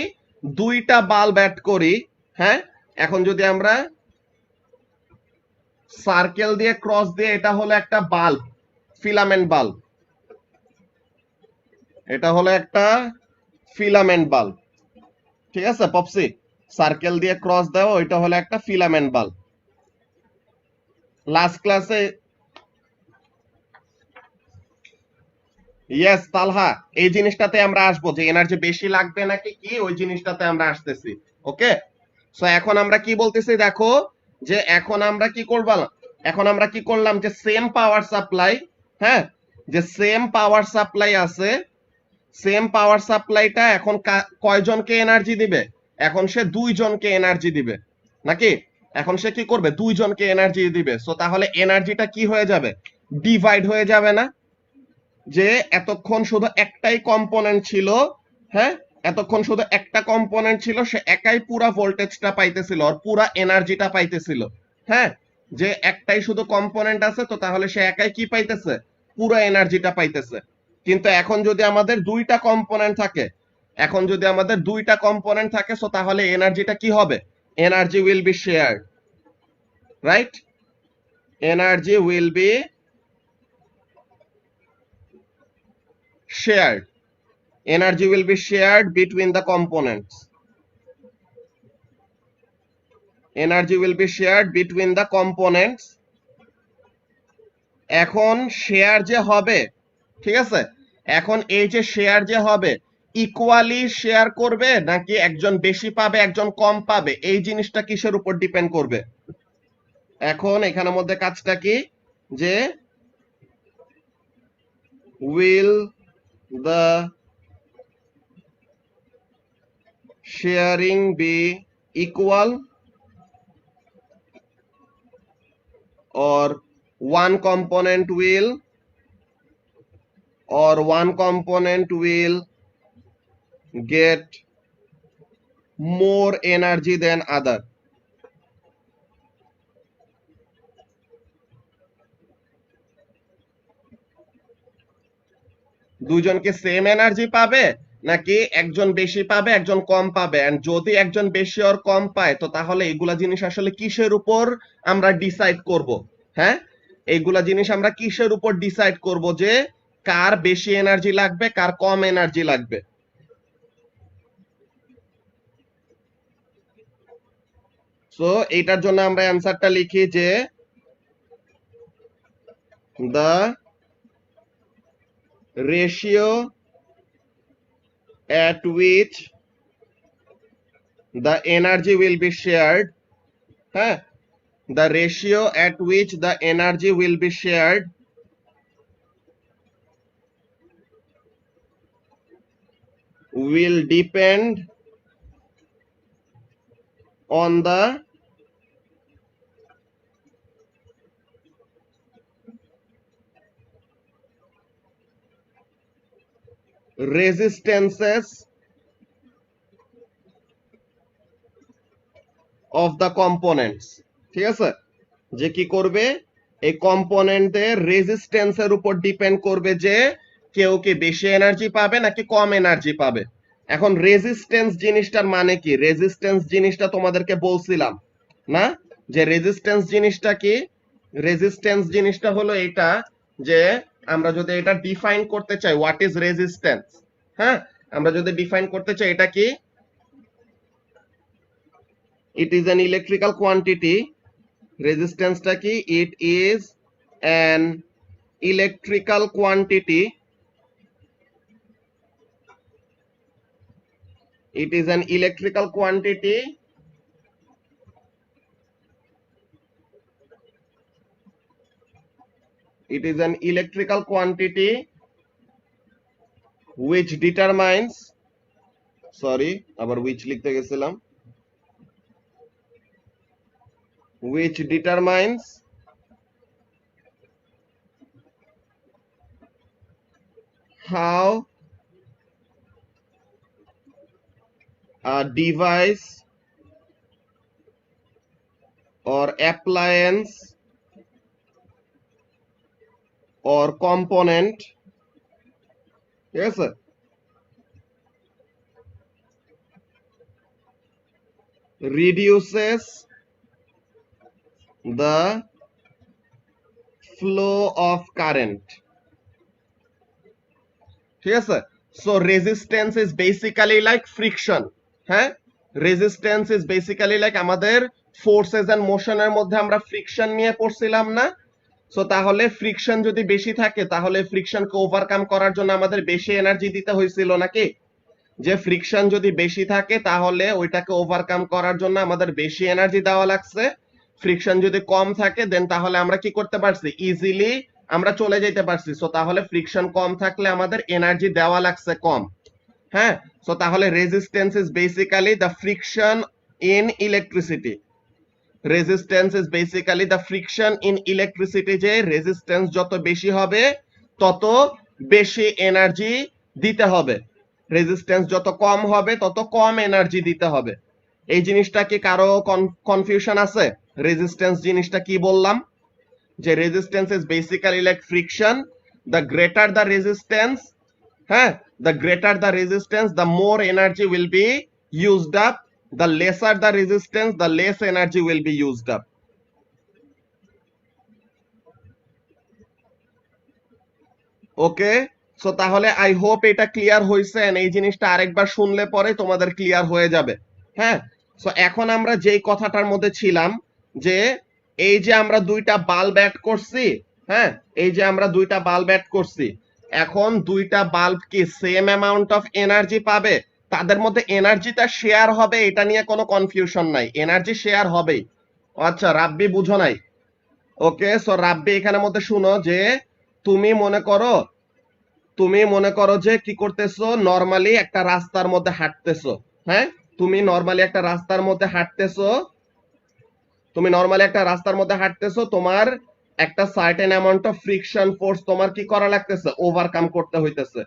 দুইটা বাল্ব অ্যাড করি, হ্যাঁ, এখন যদি আমরা সার্কেল দিয়ে ক্রস দিয়ে, এটা হলো একটা বাল্ব, ফিলামেন্ট বাল্ব, এটা হলো একটা ফিলামেন্ট বাল্ব। ঠিক আছে পপসি, সার্কেল দিয়ে ক্রস দাও, এটা হলো একটা ফিলামেন্ট বাল্ব। লাস্ট ক্লাসে, ইয়েস তালহা, এই জিনিসটাতে আমরা আসবো, যে এনার্জি বেশি লাগবে নাকি কি, ওই জিনিসটাতে আমরা আসতেছি। ওকে, সো এখন আমরা কি বলতেছি দেখো, যে এখন আমরা কি করলাম, এখন আমরা কি করলাম, যে সেম পাওয়ার সাপ্লাই, হ্যাঁ, যে সেম পাওয়ার সাপ্লাই আছে, সেম পাওয়ার সাপ্লাইটা এখন কয়জনকে এনার্জি দিবে, এখন সে দুইজনকে এনার্জি দিবে নাকি, এখন সে কি করবে, দুইজনকে এনার্জি দিবে। সো তাহলে এনার্জিটা কি হয়ে যাবে, ডিভাইড হয়ে যাবে না, যে এতক্ষণ শুধু একটাই কম্পোনেন্ট ছিল, হ্যাঁ, এতক্ষণ শুধু একটা কম্পোনেন্ট ছিল, সে একাই পুরা ভোল্টেজটা পাইতেছিল আর পুরা এনার্জিটা পাইতেছিল। হ্যাঁ, যে একটাই শুধু কম্পোনেন্ট আছে, তো তাহলে সে একাই কি পাইতেছে, পুরা এনার্জিটা পাইতেছে। কিন্তু এখন যদি আমাদের দুইটা কম্পোনেন্ট থাকে, এখন যদি আমাদের দুইটা কম্পোনেন্ট থাকে, সো তাহলে এনার্জিটা কি হবে, energy will B shared, right, energy will B shared, energy will be shared between the components, energy will be shared between the components। এখন শেয়ার যে হবে, ঠিক আছে, এখন এই যে শেয়ার যে হবে, ইকুয়ালি শেয়ার করবে নাকি একজন বেশি পাবে একজন কম পাবে, এই জিনিসটা কিসের উপর ডিপেন্ড করবে, এখন এখানের মধ্যে কাজটা কি, যে will the sharing be equal, or one component will get more energy than other। দুজনকে সেম এনার্জি পাবে নাকি একজন বেশি পাবে একজন কম পাবে, এন্ড যদি একজন বেশি আর কম পায়, তো তাহলে এগুলা জিনিস আসলে কিসের উপর আমরা ডিসাইড করব, হ্যাঁ, এইগুলা জিনিস আমরা কিসের উপর ডিসাইড করব, যে কার বেশি এনার্জি লাগবে কার কম এনার্জি লাগবে। সো এটার জন্য আমরা অ্যান্সারটা লিখি, যে the ratio at which the energy will be shared, হ্যাঁ, the ratio at which the energy will be shared will depend on the resistances of the components। ঠিক আছে, যে কি করবে, এই কম্পোনেন্টের রেজিস্ট্যান্সের উপর ডিপেন্ড করবে যে কেউ কি বেশি এনার্জি পাবে নাকি কম এনার্জি পাবে। এখন রেজিস্ট্যান্স জিনিসটার মানে কি, রেজিস্ট্যান্স জিনিসটা তোমাদেরকে বলছিলাম না, যে রেজিস্ট্যান্স জিনিসটা কি, রেজিস্ট্যান্স জিনিসটা হলো এটা, যে আমরা যদি এটা ডিফাইন করতে চাই হোয়াট ইজ রেজিস্ট্যান্স, হ্যাঁ, আমরা যদি ডিফাইন করতে চাই এটা কি, it is an electrical quantity, রেজিস্ট্যান্সটা কি, it is an electrical quantity, it is an electrical quantity it is an electrical quantity which determines, sorry আবার which লিখতে গেছিলাম, which determines how a device or appliance or component, ঠিক আছে, reduces the flow of current। ঠিক আছে, so resistance is basically like friction, হ্যাঁ, resistance is basically like আমাদের forces and মোশনের মধ্যে আমরা ফ্রিকশন নিয়ে পড়ছিলাম না, সো তাহলে ফ্রিকশন যদি বেশি থাকে তাহলে ফ্রিকশনকে ওভারকাম করার জন্য আমাদের বেশি এনার্জি দিতে হয়েছিল নাকি, যে ফ্রিকশন যদি বেশি থাকে তাহলে ওইটাকে ওভারকাম করার জন্য আমাদের বেশি এনার্জি দেওয়া লাগছে, ফ্রিকশন যদি কম থাকে দেন তাহলে আমরা কি করতে পারছি, ইজিলি আমরা চলে যেতে পারছি, সো তাহলে ফ্রিকশন কম থাকলে আমাদের এনার্জি দেওয়া লাগছে কম, হ্যাঁ, সো তাহলে resistance is basically the friction in electricity, resistance is basically the friction in electricity, যে রেজিস্ট্যান্স যত বেশি হবে তত বেশি এনার্জি দিতে হবে, রেজিস্ট্যান্স যত কম হবে তত কম এনার্জি দিতে হবে। এই জিনিসটা কি কারো কনফিউশন আছে, রেজিস্ট্যান্স জিনিসটা কি বললাম, যে resistance is basically like friction, the greater the resistance, হ্যাঁ, the greater the resistance the more energy will be used up, the lesser the resistance the less energy will be used up। Okay, so তাহলে I hope এটা clear হয়েছে, এই জিনিসটা আরেকবার শুনলে পরে তোমাদের ক্লিয়ার হয়ে যাবে, হ্যাঁ। সো এখন আমরা যেই কথাটার মধ্যে ছিলাম, যে এই যে আমরা দুইটা বাল্ব অ্যাড করছি, হ্যাঁ, এই যে আমরা দুইটা বাল্ব অ্যাড করছি, এখন দুইটা বাল্ব কি সেম অ্যামাউন্ট অফ এনার্জি পাবে, তাদের মধ্যে এনার্জিটা শেয়ার হবে, এটা নিয়ে কোনো কনফিউশন নাই, এনার্জি শেয়ার হবেই। আচ্ছা রাব্বি বুঝো নাই, ওকে, সো রাব্বি এখানে মধ্যে শুনো, যে তুমি মনে করো যে কি করতেছো, নরমালি একটা রাস্তার মধ্যে হাঁটতেছো, হ্যাঁ, তুমি নরমালি একটা রাস্তার মধ্যে হাঁটতেছো, তোমার একটা certain amount of friction force তোমার কি করা লাগতেছে, ওভারকাম করতে হইতেছে,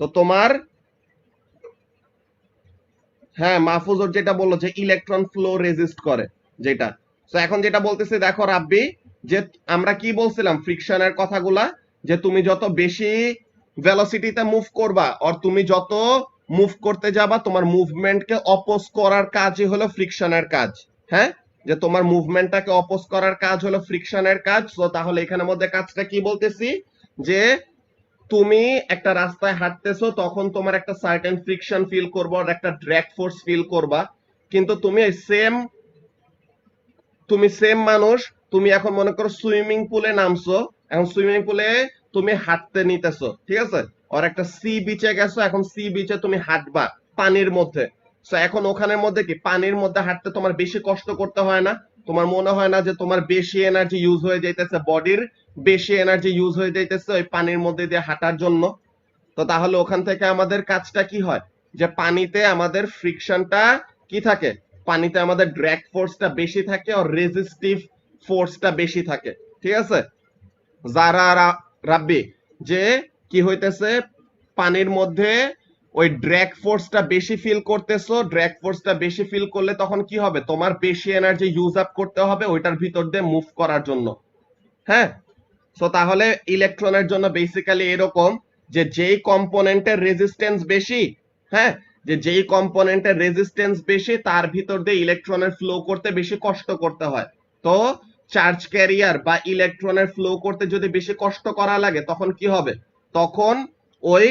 তো তোমার, হ্যাঁ মাহফুজর যেটা বললো যে ইলেকট্রন ফ্লো রেজিস্ট করে যেটা, তো এখন যেটা বলতেছি দেখো রাব্বি, যে আমরা কি বলছিলাম ফ্রিকশনের কথাগুলা, যে তুমি যত বেশি ভেলোসিটিতে মুভ করবা, আর তুমি যত মুভ করতে যাবা তোমার মুভমেন্টকে অপোজ করার কাজই হলো ফ্রিকশনের কাজ, হ্যাঁ, যে তোমার মুভমেন্টটাকে অপোজ করার কাজ হলো ফ্রিকশনের কাজ। তো তাহলে এখানের মধ্যে কাজটা কি বলতেছি, যে তুমি একটা রাস্তায় হাঁটতেছো তখন তোমার একটা সার্টেন ফ্রিকশন ফিল করবো আর একটা ড্র্যাগ ফোর্স ফিল করবা, কিন্তু তুমি সেম মানুষ, তুমি এখন মনে করো সুইমিং পুলে নামছো, এখন সুইমিং পুলে তুমি হাঁটতে নিতেছো, ঠিক আছে, আর একটা সি বিচে গেছো, এখন সি বিচে তুমি হাঁটবা পানির মধ্যে, তো এখন ওখানের মধ্যে কি পানির মধ্যে হাঁটতে তোমার বেশি কষ্ট করতে হয় না, তোমার মনে হয় না যে তোমার বেশি এনার্জি ইউজ হয়ে যাইতেছে, বডির বেশি এনার্জি ইউজ হয়ে যাইতেছে ওই পানির মধ্যে দিয়ে হাঁটার জন্য, তো তাহলে ওখান থেকে আমাদের কাজটা কি হয়, যে পানিতে আমাদের ফ্রিকশনটা কি থাকে, পানিতে আমাদের ড্র্যাগ ফোর্সটা বেশি থাকে আর রেজিস্টিভ ফোর্সটা বেশি থাকে, ঠিক আছে? যারা রাব্বি যে কি হইতেছে, পানির মধ্যে ওই ড্র্যাগ ফোর্সটা বেশি ফিল করতেছো, ড্র্যাগ ফোর্সটা বেশি ফিল করলে তখন কি হবে, তোমার বেশি এনার্জি ইউজ আপ করতে হবে ওইটার ভিতর দিয়ে মুভ করার জন্য। হ্যাঁ, সো তাহলে ইলেকট্রনের জন্য বেসিক্যালি এরকম যে যেই কম্পোনেন্টের রেজিস্ট্যান্স বেশি, হ্যাঁ, যে যেই কম্পোনেন্টের রেজিস্ট্যান্স বেশি তার ভিতর দিয়ে ইলেকট্রনের ফ্লো করতে বেশি কষ্ট করতে হয়। তো চার্জ ক্যারিয়ার বা ইলেকট্রনের ফ্লো করতে যদি বেশি কষ্ট করা লাগে তখন কি হবে, তখন ওই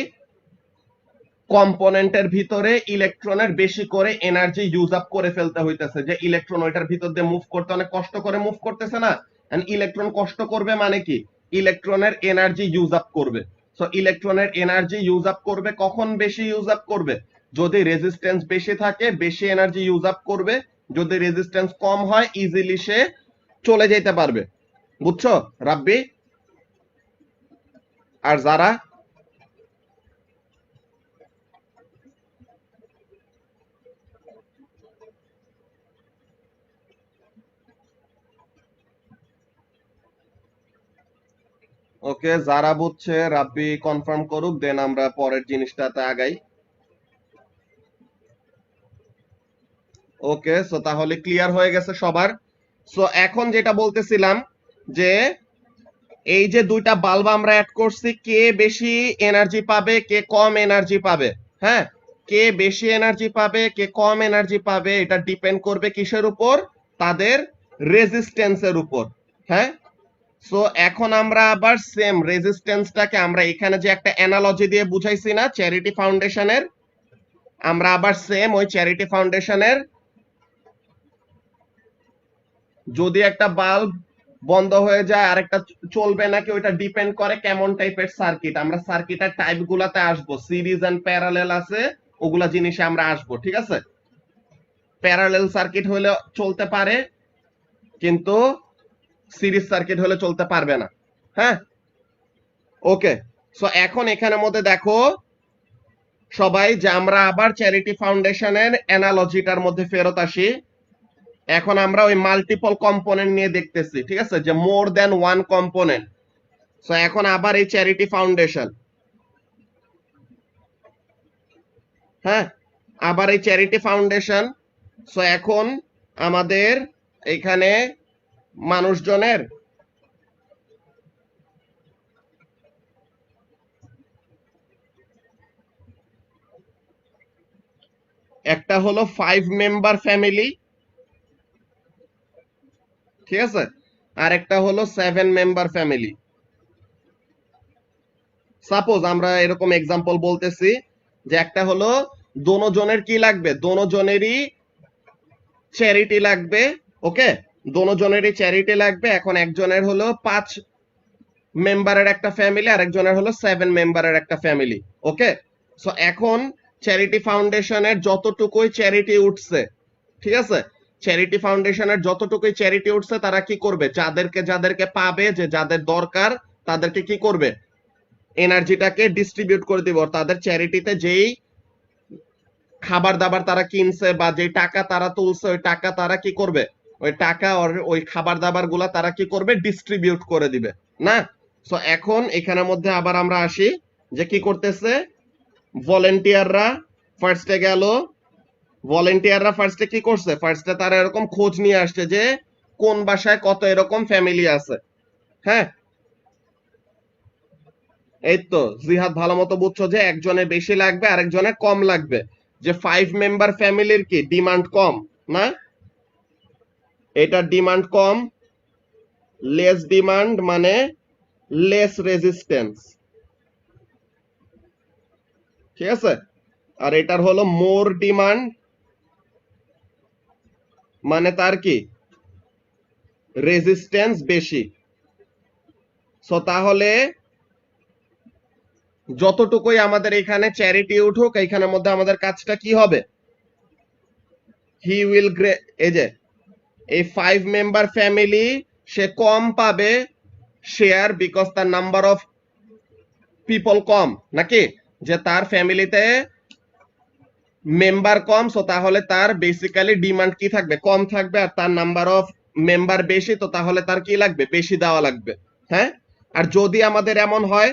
কম্পোনেন্টের ভিতরে ইলেকট্রনের বেশি করে এনার্জি ইউজ আপ করে ফেলতে হইতেছে, যে ইলেকট্রন ওইটার ভিতর দিয়ে মুভ করতে অনেক কষ্ট করে মুভ করতেছে না, এন্ড ইলেকট্রন কষ্ট করবে মানে কি, ইলেকট্রনের এনার্জি ইউজ আপ করবে। সো ইলেকট্রনের এনার্জি ইউজ আপ করবে কখন, বেশি ইউজ আপ করবে যদি রেজিস্ট্যান্স বেশি থাকে, বেশি এনার্জি ইউজ আপ করবে। যদি রেজিস্ট্যান্স কম হয় ইজিলি সে চলে যেতে পারবে। বুঝছো রাব্বি আর যারা? ওকে, যারা বুঝছে রাব্বি কনফার্ম করুক, দেন আমরা পরের জিনিসটাতে আগাই। ওকে, সো তাহলে ক্লিয়ার হয়ে গেছে সবার। সো এখন যেটা বলতেছিলাম যে এই যে দুইটা বাল্ব আমরা অ্যাড করছি, কে বেশি এনার্জি পাবে কে কম এনার্জি পাবে, হ্যাঁ, কে বেশি এনার্জি পাবে কে কম এনার্জি পাবে এটা ডিপেন্ড করবে কিসের উপর, তাদের রেজিস্ট্যান্সের উপর। হ্যাঁ, সো এখন আমরা আবার সেম রেজিস্ট্যান্সটাকে আমরা এখানে যে একটা অ্যানালজি দিয়ে বুঝাইছি না চ্যারিটি ফাউন্ডেশনের, আমরা আবার সেম ওই চ্যারিটি ফাউন্ডেশনের যদি একটা বাল্ব বন্ধ হয়ে যায় আরেকটা চলবে নাকি ওইটা ডিপেন্ড করে কেমন টাইপের সার্কিট। আমরা সার্কিটের টাইপ গুলাতে আসবো, সিরিজ এন্ড প্যারালেল আছে, ওগুলা জিনিসে আমরা আসবো, ঠিক আছে? প্যারালেল সার্কিট হলে চলতে পারে কিন্তু সিরিজ সার্কিট হলে চলতে পারবে না। হ্যাঁ, ওকে, সো এখন এখানের মধ্যে দেখো সবাই যে আমরা আবার চ্যারিটি ফাউন্ডেশনের অ্যানালজিটার মধ্যে ফেরত আসি। এখন আমরা ওই মাল্টিপল কম্পোনেন্ট নিয়ে দেখতেছি, ঠিক আছে, যে more than one component. So এখন আবার এই চ্যারিটি ফাউন্ডেশন, হ্যাঁ, আবার এই চ্যারিটি ফাউন্ডেশন। সো এখন আমাদের এখানে মানুষজনের একটা হলো 5 মেম্বার ফ্যামিলি, ঠিক আছে, আর একটা হলো 7 মেম্বার ফ্যামিলি। সাপোজ আমরা এরকম এক্সাম্পল বলতেছি যে একটা হলো দোনোজনের কি লাগবে, দোনোজনেরই চ্যারিটি লাগবে। ওকে, দোনোজনেরই চ্যারিটি লাগবে। এখন একজনের হলো 5 মেম্বারের একটা ফ্যামিলি আর একজনের হলো 7 মেম্বারের একটা ফ্যামিলি। ওকে, সো এখন চ্যারিটি ফাউন্ডেশনের যতটুকুই চ্যারিটি উঠছে, ঠিক আছে, চ্যারিটি ফাউন্ডেশনের যতটুকুই চ্যারিটি উঠছে তারা কি করবে, যাদেরকে যাদেরকে পাবে, যে যাদের দরকার তাদেরকে কি করবে, এনার্জিটাকে ডিস্ট্রিবিউট করে দিব। তাদের চ্যারিটিতে যেই খাবার দাবার তারা কিনছে বা যে টাকা তারা তুলছে ওই টাকা তারা কি করবে, ওই টাকা আর ওই খাবার দাবার গুলা তারা কি করবে, ডিস্ট্রিবিউট করে দিবে না। সো এখন এখানের মধ্যে আবার আমরা আসি যে কি করতেছে, ভলেন্টিয়াররা ফার্স্টে গেল, ভলেন্টিয়াররা ফার্স্টে কি করছে, ফার্স্টে তারা এরকম খোঁজ নিয়ে আসছে যে কোন বাসায় কত এরকম ফ্যামিলি আছে। হ্যাঁ, এই তো জিহাদ ভালো মতো বুঝছো যে একজনের বেশি লাগবে আরেকজনের কম লাগবে, যে 5 মেম্বার ফ্যামিলির কি ডিমান্ড কম না, এটার ডিমান্ড কম, লেস ডিমান্ড মানে লেস রেজিস্ট্যান্স, ঠিক আছে, আর এটার হলো মোর ডিমান্ড মানে তার কি রেজিস্ট্যান্স বেশি। সো তাহলে যতটুকুই আমাদের এখানে চ্যারিটি উঠুক এইখানের মধ্যে আমাদের কাজটা কি হবে, হি উইল এই যে এই 5 মেম্বার ফ্যামিলি সে কম পাবে শেয়ার, বিকজ তার নাম্বার অফ পিপল কম, নাকি, যে তার ফ্যামিলিতে মেম্বার কম, সো তাহলে তার বেসিক্যালি ডিমান্ড কি থাকবে, কম থাকবে, আর তার নাম্বার অফ মেম্বার বেশি, তো তাহলে তার কি লাগবে, বেশি দেওয়া লাগবে। হ্যাঁ, আর যদি আমাদের এমন হয়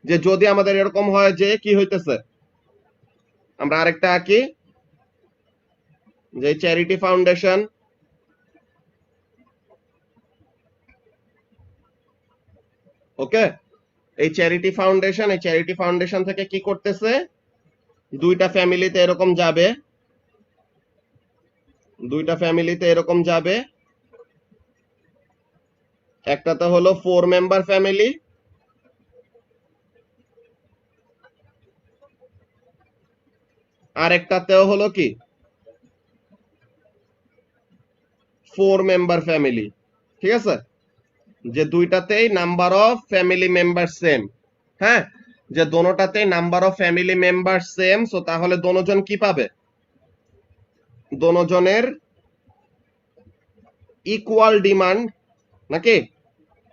যে, যদি আমাদের এরকম হয় যে কি হইতেছে, আমরা আরেকটা আঁকি, যে চ্যারিটি ফাউন্ডেশন, ওকে, এই চ্যারিটি ফাউন্ডেশন থেকে কি করতেছে, দুইটা ফ্যামিলিতে এরকম যাবে, দুইটা ফ্যামিলিতে এরকম যাবে, একটাতে হলো 4 মেম্বার ফ্যামিলি, আর একটাতেও হলো কি 4 মেম্বার ফ্যামিলি। ঠিক আছে, যে দুইটাতেই number of family member same. হ্যাঁ, যে দোনোটাতেই number of family member same, so তাহলে দোনোজন কি পাবে, দোনোজনের ইকুয়াল ডিমান্ড, নাকি,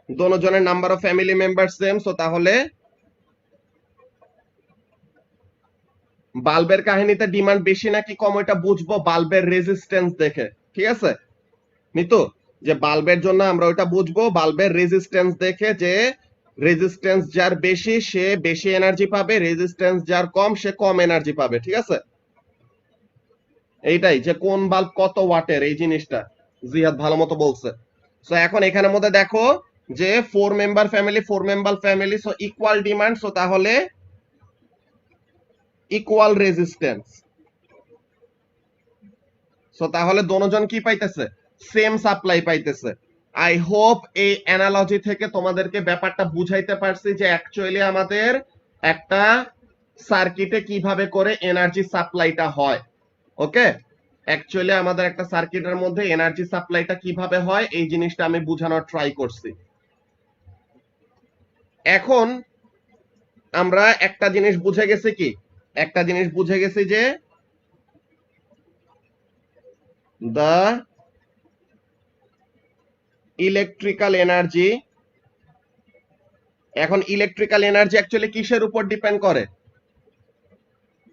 দোনোজনের number of family member same, so তাহলে বাল্বের কাহিনীতে ডিমান্ড বেশি নাকি কম ওইটা বুঝবো বাল্বের রেজিস্ট্যান্স দেখে। ঠিক আছে নিতু, যে বাল্বের জন্য আমরা ওইটা বুঝবো বাল্বের রেজিস্ট্যান্স দেখে, যে রেজিস্ট্যান্স যার বেশি সে বেশি এনার্জি পাবে, রেজিস্ট্যান্স যার কম সে কম এনার্জি পাবে। ঠিক আছে, এইটাই যে কোন বাল্ব কত ওয়াটের, এই জিনিসটা জিহাদ ভালো মতো বলছে। সো এখন এখানের মধ্যে দেখো যে 4 member family, so equal demand, so তাহলে ইকুয়াল রেজিস্ট্যান্স, সো তাহলে দোনোজন কি পাইতেছে, সেম সাপ্লাই পাইতেছে। আই হোপ এই অ্যানালজি থেকে তোমাদেরকে ব্যাপারটা বুঝাইতে পারছি যে অ্যাকচুয়ালি আমাদের একটা সার্কিটে কিভাবে করে এনার্জি সাপ্লাইটা হয়। ওকে, অ্যাকচুয়ালি আমাদের একটা সার্কিটের মধ্যে এনার্জি সাপ্লাইটা কিভাবে হয় এই জিনিসটা আমি বোঝানোর ট্রাই করছি। এখন আমরা একটা জিনিস বুঝে গেছি, কি একটা জিনিস বুঝে গেছি যে দ্য ইলেকট্রিক্যাল এনার্জি, এখন ইলেকট্রিক্যাল এনার্জি অ্যাকচুয়ালি কিসের উপর ডিপেন্ড করে,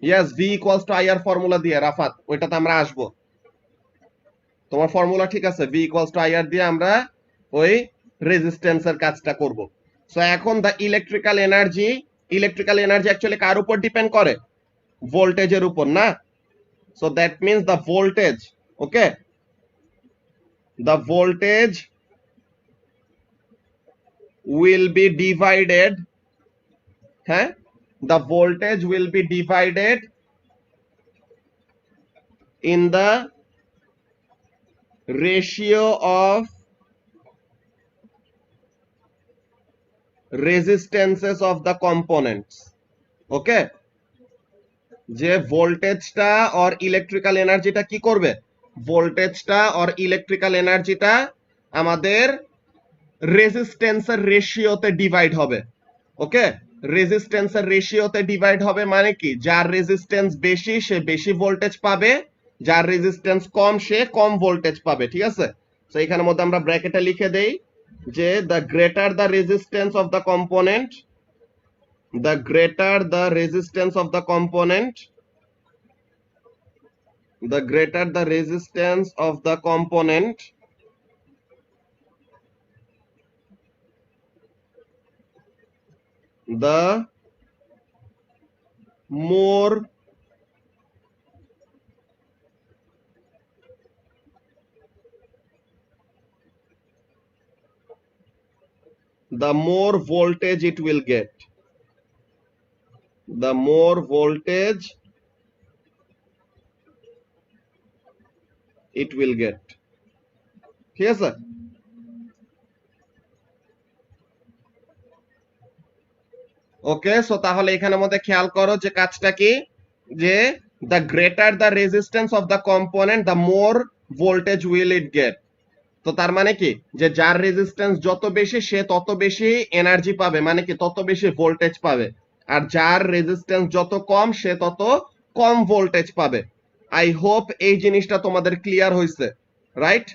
yes, V equals to I R formula দিয়ে, রাফাত ওইটাতে আমরা আসবো, তোমার ফর্মুলা ঠিক আছে, V equals to I R দিয়ে আমরা ওই রেজিস্ট্যান্সের কাজটা করব। সো এখন দ্য ইলেকট্রিক্যাল এনার্জি অ্যাকচুয়ালি কার উপর ডিপেন্ড করে, ভোল্টেজের উপর না, so that means the voltage, okay, the voltage will be divided, হ্যাঁ, the voltage will be divided in the ratio of resistances of the components. ওকে, যে ভোল্টেজটা আর ইলেকট্রিক্যাল এনার্জিটা কি করবে, ভোল্টেজটা আর ইলেকট্রিক্যাল এনার্জিটা আমাদের রেজিস্ট্যান্সের রেশিওতে ডিভাইড হবে। ওকে, রেজিস্ট্যান্সের রেশিওতে ডিভাইড হবে মানে কি, যার রেজিস্ট্যান্স বেশি সে বেশি ভোল্টেজ পাবে, যার রেজিস্ট্যান্স কম সে কম ভোল্টেজ পাবে। ঠিক আছে, তো এখানের মধ্যে আমরা ব্র্যাকেটে লিখে দেই যে the greater the resistance of the component, the greater the resistance of the component, the greater the resistance of the component, the more voltage it will get, the more voltage it will get। ঠিক আছে, ওকে, so তাহলে এখানের মধ্যে খেয়াল করো যে কাজটা কি, যে the greater the resistance of the component the more voltage will it get। তো তার মানে কি, যে যার রেজিস্ট্যান্স যত বেশি সে তত বেশি এনার্জি পাবে, মানে কি তত বেশি ভোল্টেজ পাবে, আর যার রেজিস্ট্যান্স যত কম সে তত কম ভোল্টেজ পাবে। আই হোপ এই জিনিসটা তোমাদের ক্লিয়ার হয়েছে, রাইট?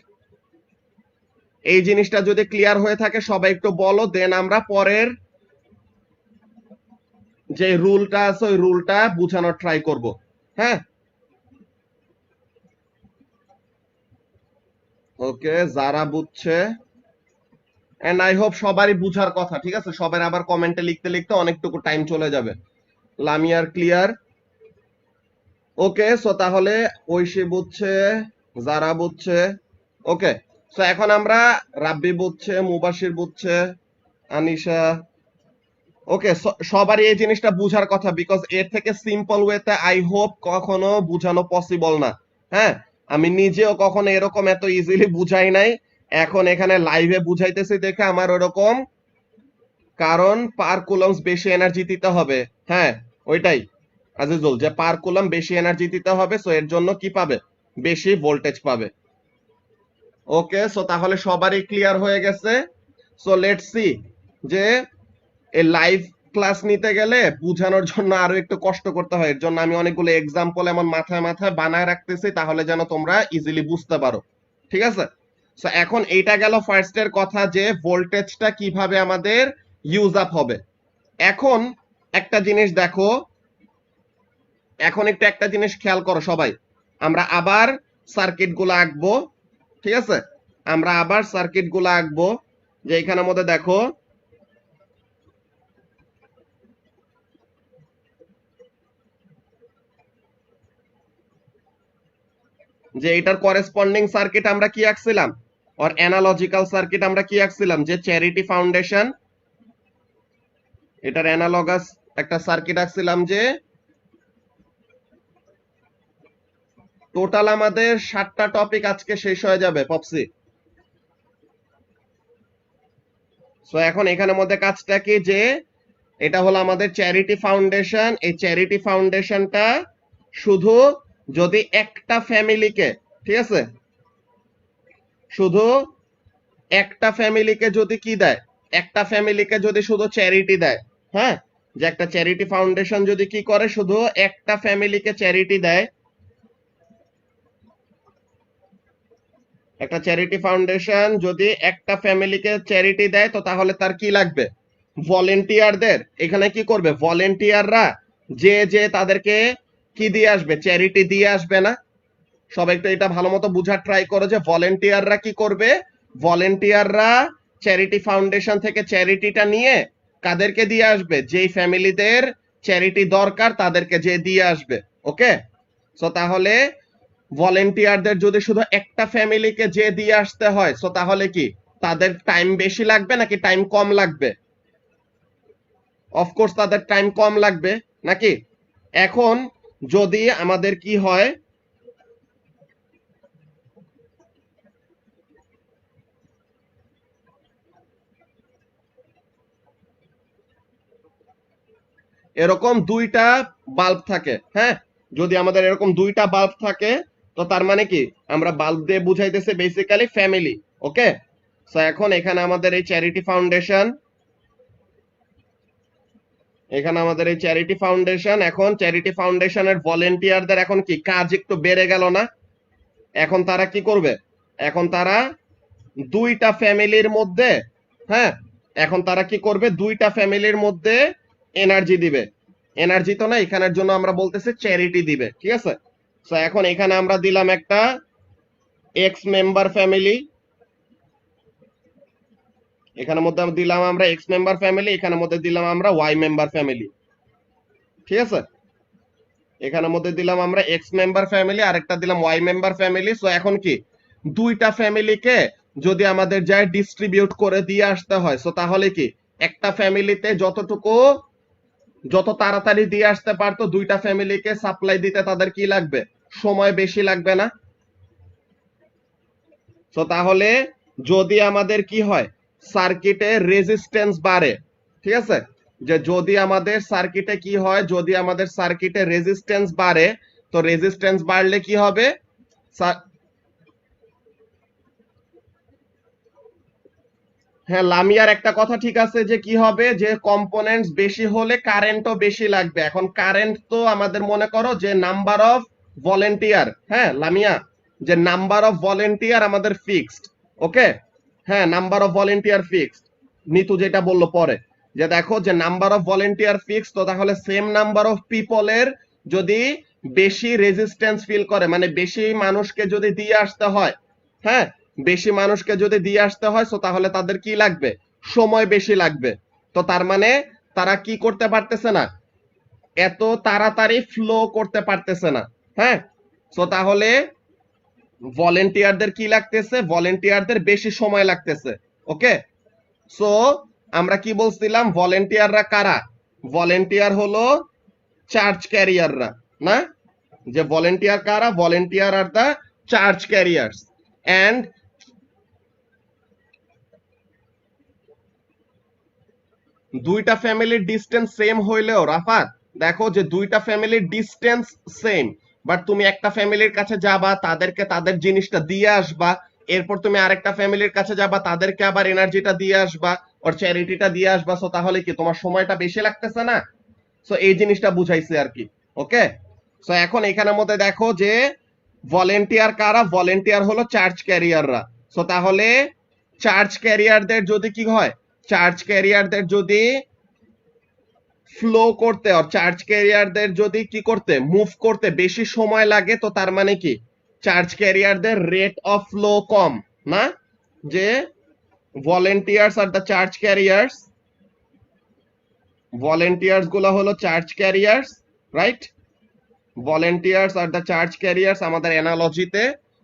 এই জিনিসটা যদি ক্লিয়ার হয়ে থাকে সবাই একটু বলো, দেন আমরা পরের যে রুলটা আছে ওই রুলটা বুঝানোর ট্রাই করব। হ্যাঁ, ওকে, যারা বুঝছে, এন্ড আই হোপ সবারই বুঝার কথা, ঠিক আছে? সবার আবার কমেন্টে লিখতে লিখতে অনেকটুকু টাইম চলে যাবে। লামিয়ার ক্লিয়ার? ওকে, সো তাহলে ঐশী বুঝছে, যারা বুঝছে, ওকে। সো এখন আমরা রাব্বি বুঝছে, মুবাশির বুঝছে, আনিশা, ওকে, সবারই এই জিনিসটা বুঝার কথা, বিকজ এর থেকে সিম্পল ওয়েতে আই হোপ কখনো বুঝানো পসিবল না। হ্যাঁ, আমি নিজেও কখনো এরকম এত ইজিলি বুঝাই নাই, এখন এখানে লাইভে বুঝাইতেছি দেখে আমার ওরকম, কারণ পার কুলম্বস বেশি এনার্জি দিতে হবে। হ্যাঁ, ওইটাই আজিজুল, যে পার কুলম বেশি এনার্জি দিতে হবে, সো এর জন্য কি পাবে, বেশি ভোল্টেজ পাবে। ওকে, সো তাহলে সবারই ক্লিয়ার হয়ে গেছে। সো লেটস সি যে এই লাইভ ক্লাস নিতে গেলে বুঝানোর জন্য আরো একটু কষ্ট করতে হয়, এর জন্য আমি অনেকগুলো এক্সাম্পল এমন মাথায় মাথায় বানায় রাখতেছি, তাহলে যেন তোমরা ইজিলি বুঝতে পারো, ঠিক আছে? সো এখন এইটা গেল ফার্স্ট এর কথা, যে ভোল্টেজটা কিভাবে আমাদের ইউজ আপ হবে। এখন একটা জিনিস দেখো, এখন একটু একটা জিনিস খেয়াল করো সবাই, আমরা আবার সার্কিট গুলো আঁকবো, ঠিক আছে? আমরা আবার সার্কিট গুলো আঁকবো, যে এখানের মধ্যে দেখো যে এটার করেসপন্ডিং সার্কিট আমরা কি আঁকছিলাম, আর অ্যানালজিক্যাল সার্কিট আমরা কি আঁকছিলাম, যে চ্যারিটি ফাউন্ডেশন, এটার অ্যানালগাস একটা সার্কিট আঁকছিলাম। যে টোটাল আমাদের 7টা টপিক আজকে শেষ হয়ে যাবে পপসি। সো এখন এখানের মধ্যে কাজটা কি, যে এটা হলো আমাদের চ্যারিটি ফাউন্ডেশন, এই চ্যারিটি ফাউন্ডেশনটা শুধু যদি একটা ফ্যামিলিকে, ঠিক আছে, শুধু একটা ফ্যামিলিকে যদি কি দেয়, একটা ফ্যামিলিকে যদি শুধু চ্যারিটি দেয়, হ্যাঁ, যে একটা চ্যারিটি ফাউন্ডেশন যদি কি করে, শুধু একটা ফ্যামিলিকে চ্যারিটি দেয়, একটা চ্যারিটি ফাউন্ডেশন যদি একটা ফ্যামিলিকে চ্যারিটি দেয়, তো তাহলে তার কি লাগবে, ভলেন্টিয়ারদের। এখানে কি করবে, ভলেন্টিয়াররা যে যে তাদেরকে কি দিয়ে আসবে, চ্যারিটি দিয়ে আসবে না? সবাই একটু এটা ভালো মতো বুঝার ট্রাই করো, যে ভলেন্টিয়াররা কি করবে, ভলেন্টিয়াররা চ্যারিটি ফাউন্ডেশন থেকে চ্যারিটিটা নিয়ে কাদেরকে দিয়ে আসবে, যেই ফ্যামিলিদের চ্যারিটি দরকার তাদেরকে যে দিয়ে আসবে। ওকে, সো তাহলে ভলেন্টিয়ারদের যদি শুধু একটা ফ্যামিলিকে যে দিয়ে আসতে হয়, সো তাহলে কি তাদের টাইম বেশি লাগবে নাকি টাইম কম লাগবে? অফকোর্স তাদের টাইম কম লাগবে, নাকি? এখন যদি আমাদের কি হয়, এরকম দুইটা বাল্ব থাকে, হ্যাঁ, যদি আমাদের এরকম দুইটা বাল্ব থাকে, তো তার মানে কি, আমরা বাল্ব দিয়ে বুঝাইতেছে বেসিক্যালি ফ্যামিলি। ওকে, সো এখন এখানে আমাদের এই চ্যারিটি ফাউন্ডেশন, এখানে আমাদের এই চ্যারিটি ফাউন্ডেশন, এখন চ্যারিটি ফাউন্ডেশনের ভলেন্টিয়ারদের এখন কি কাজ একটু বেড়ে গেল না? এখন তারা কি করবে, এখন তারা দুইটা ফ্যামিলির মধ্যে, হ্যাঁ, এখন তারা কি করবে, দুইটা ফ্যামিলির মধ্যে এনার্জি দিবে। এনার্জি তো না, এখানের জন্য আমরা বলতেছি চ্যারিটি দিবে, ঠিক আছে? সো এখন এখানে আমরা দিলাম একটা এক্স মেম্বার ফ্যামিলি, এখানের মধ্যে দিলাম আমরা এক্স মেম্বার ফ্যামিলি, এখানের মধ্যে দিলাম আমরা ওয়াই মেম্বার ফ্যামিলি, ঠিক আছে? এখানের মধ্যে দিলাম আমরা এক্স মেম্বার ফ্যামিলি, আরেকটা দিলাম ওয়াই মেম্বার ফ্যামিলি। সো এখন কি, দুইটা ফ্যামিলিকে যদি আমাদের যায় ডিস্ট্রিবিউট করে দিয়ে আসতে হয়, সো তাহলে কি একটা ফ্যামিলিতে যতটুকু, যত তাড়াতাড়ি দিয়ে আসতে পারতো, দুইটা ফ্যামিলিকে সাপ্লাই দিতে তাদের কি লাগবে, সময় বেশি লাগবে না? সো তাহলে যদি আমাদের কি হয়, সার্কিটে রেজিস্ট্যান্স বাড়ে, ঠিক আছে, যে যদি আমাদের সার্কিটে কি হয়, যদি আমাদের সার্কিটে রেজিস্ট্যান্স বাড়ে, তো রেজিস্ট্যান্স বাড়লে কি হবে, হ্যাঁ, লামিয়ার একটা কথা ঠিক আছে, যে কি হবে, যে কম্পোনেন্টস বেশি হলে কারেন্টও বেশি লাগবে। এখন কারেন্ট তো আমাদের মনে করো যে নাম্বার অফ ভলেন্টিয়ার, হ্যাঁ লামিয়া, যে নাম্বার অফ ভলেন্টিয়ার আমাদের ফিক্সড। ওকে, হ্যাঁ, number of volunteer fixed, Nitu যেটা বললো পরে, যে দেখো যে নাম্বার অফ ভলেন্টিয়ার ফিক্সড, তো তাহলে সেম নাম্বার অফ পিপলের যদি বেশি রেজিস্ট্যান্স ফিল করে, মানে বেশি মানুষকে যদি দিয়ে আসতে হয়, হ্যাঁ, বেশি মানুষকে যদি দিয়ে আসতে হয় সো তাহলে তাদের কি লাগবে, সময় বেশি লাগবে। তো তার মানে তারা কি করতে পারতেছে না, এত তাড়াতাড়ি ফ্লো করতে পারতেছে না। হ্যাঁ, সো তাহলে ভলেন্টিয়ারদের কি লাগতেছে, ভলেন্টিয়ারদের বেশি সময় লাগতেছে। ওকে, সো আমরা কি বলছিলাম, ভলেন্টিয়াররা কারা, ভলেন্টিয়ার হলো চার্জ ক্যারিয়াররা, না? যে ভলেন্টিয়ার কারা, volunteer are the charge carriers. And দুইটা ফ্যামিলির ডিস্টেন্স সেম হইলেও রাফাত, দেখো যে দুইটা ফ্যামিলির ডিস্টেন্স সেম, বাট তুমি একটা ফ্যামিলির কাছে যাবা, তাদেরকে তাদের জিনিসটা দিয়ে আসবা, এরপর তুমি আরেকটা ফ্যামিলির কাছে যাবা, তাদেরকে আবার এনার্জিটা দিয়ে আসবা, ওর চ্যারিটিটা দিয়ে আসবা। সো তাহলে কি তোমার সময়টা বেশি লাগতেছে না? সো এই জিনিসটা বুঝাইছে আর কি। ওকে, সো এখন এখানের মধ্যে দেখো যে ভলেন্টিয়ার কারা, ভলেন্টিয়ার হলো চার্জ ক্যারিয়াররা। সো তাহলে চার্জ ক্যারিয়ারদের যদি কি হয়, চার্জ ক্যারিয়ারদের যদি ফ্লো করতে আর চার্জ ক্যারিয়ারদের যদি কি করতে, মুভ করতে বেশি সময় লাগে, তো তার মানে কি চার্জ ক্যারিয়ারদের রেট অফ ফ্লো কম, না? যে volunteers are the charge carriers, volunteers গুলো হলো charge carriers, right? volunteers are the charge carriers আমাদের অ্যানালজিতে,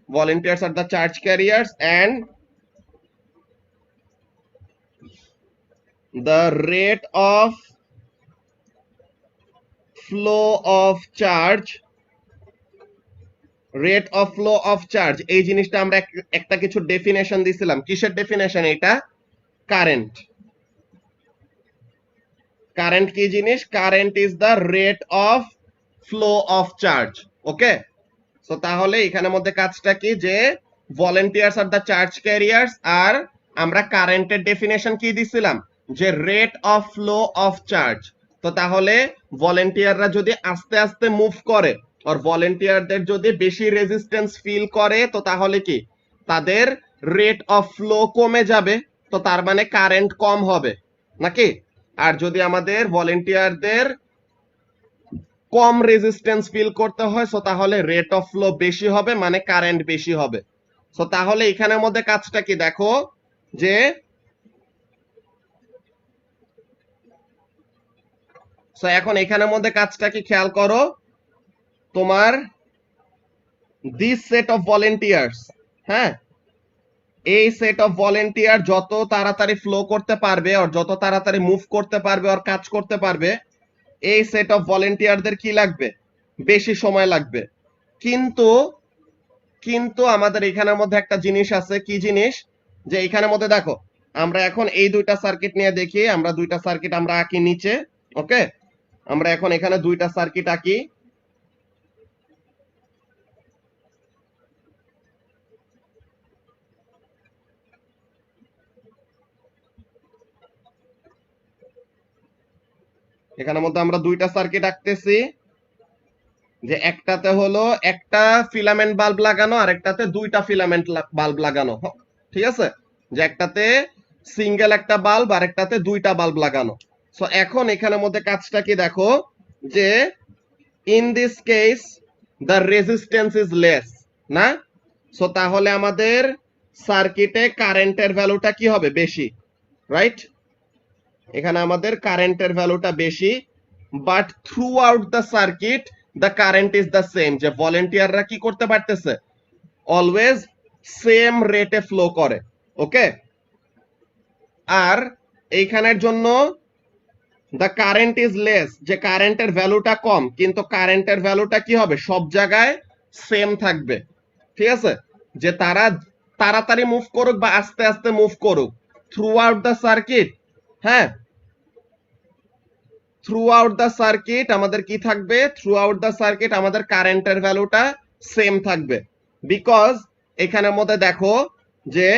volunteers are the charge carriers and the rate of flow of charge, rate of flow of charge, এই জিনিসটা আমরা একটা কিছু definition দিছিলাম। কিসের ডেফিনেশন এটা? কারেন্ট। কারেন্ট কি জিনিস? Current is the rate of flow of charge. Okay, so তাহলে এখানের মধ্যে কাজটা কি, যে volunteers are the charge carriers, আর আমরা কারেন্টের ডেফিনেশন কি দিছিলাম, যে rate of flow of charge. তো তাহলে ভলেন্টিয়াররা যদি আস্তে আস্তে মুভ করে আর ভলেন্টিয়ারদের যদি বেশি রেজিস্ট্যান্স ফিল করে, তো তাহলে কি তাদের রেট অফ ফ্লো কমে যাবে, তো তার মানে কারেন্ট কম হবে নাকি? আর যদি আমাদের ভলেন্টিয়ারদের কম রেজিস্ট্যান্স ফিল করতে হয়, সো তাহলে রেট অফ ফ্লো বেশি হবে, মানে কারেন্ট বেশি হবে। সো তাহলে এখানের মধ্যে কাজটা কি দেখো, যে সো এখন এখানের মধ্যে কাজটা কি খেয়াল করো, তোমার দিস সেট অফ ভলেন্টিয়ার্স, হ্যাঁ, এই সেট অফ ভলেন্টিয়ার যত তাড়াতাড়ি ফ্লো করতে পারবে আর যত তাড়াতাড়ি মুভ করতে পারবে আর কাজ করতে পারবে, এই সেট অফ ভলেন্টিয়ারদের কি লাগবে, বেশি সময় লাগবে। কিন্তু কিন্তু আমাদের এখানের মধ্যে একটা জিনিস আছে, কি জিনিস, যে এখানের মধ্যে দেখো আমরা এখন এই দুইটা সার্কিট নিয়ে দেখি, আমরা দুইটা সার্কিট আমরা আঁকি নিচে। ওকে, আমরা এখন এখানে দুইটা সার্কিট আঁকি। এখানের মধ্যে আমরা দুইটা সার্কিট আঁকতেছি, যে একটাতে হলো একটা ফিলামেন্ট বাল্ব লাগানো আর একটাতে দুইটা ফিলামেন্ট বাল্ব লাগানো, ঠিক আছে? যে একটাতে সিঙ্গেল একটা বাল্ব আর একটাতে দুইটা বাল্ব লাগানো। সো এখন এখানের মধ্যে কাজটা কি দেখো, যে in this case the resistance is less, না? সো তাহলে আমাদের সার্কিটে কারেন্টের ভ্যালুটা কি হবে, বেশি, রাইট? এখানে আমাদের কারেন্টের ভ্যালুটা বেশি, but through out the circuit the current is the same, যে ভলেন্টিয়াররা কি করতে পারতেছে, অলওয়েজ সেম রেটে ফ্লো করে। ওকে, আর এইখানের জন্য দ্য কারেন্ট ইজ লেস, যে কারেন্টের ভ্যালুটা কম, কিন্তু কারেন্টের ভ্যালুটা কি হবে, সব জায়গায় সেম থাকবে। ঠিক আছে, যে তারা তাড়াতাড়ি মুভ করুক বা আস্তে আস্তে মুভ করুক, থ্রু আউট দ্য সার্কিট, হ্যাঁ, থ্রু আউট দ্য সার্কিট আমাদের কি থাকবে, থ্রু আউট দ্য সার্কিট আমাদের কারেন্টের ভ্যালুটা সেম থাকবে। বিকজ এখানের মধ্যে দেখো যে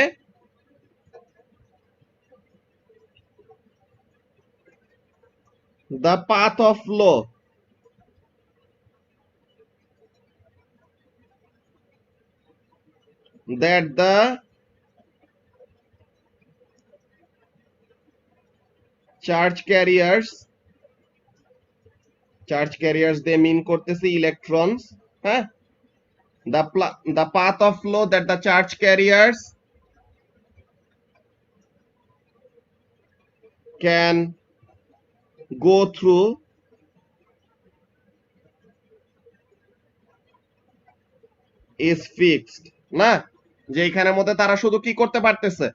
the path of flow, that the charge carriers they mean করতেছে ইলেকট্রনস, হ্যাঁ, the path of flow that the charge carriers can go through is fixed, না, যে এখানের মধ্যে তারা শুধু কি করতে পারতেছে,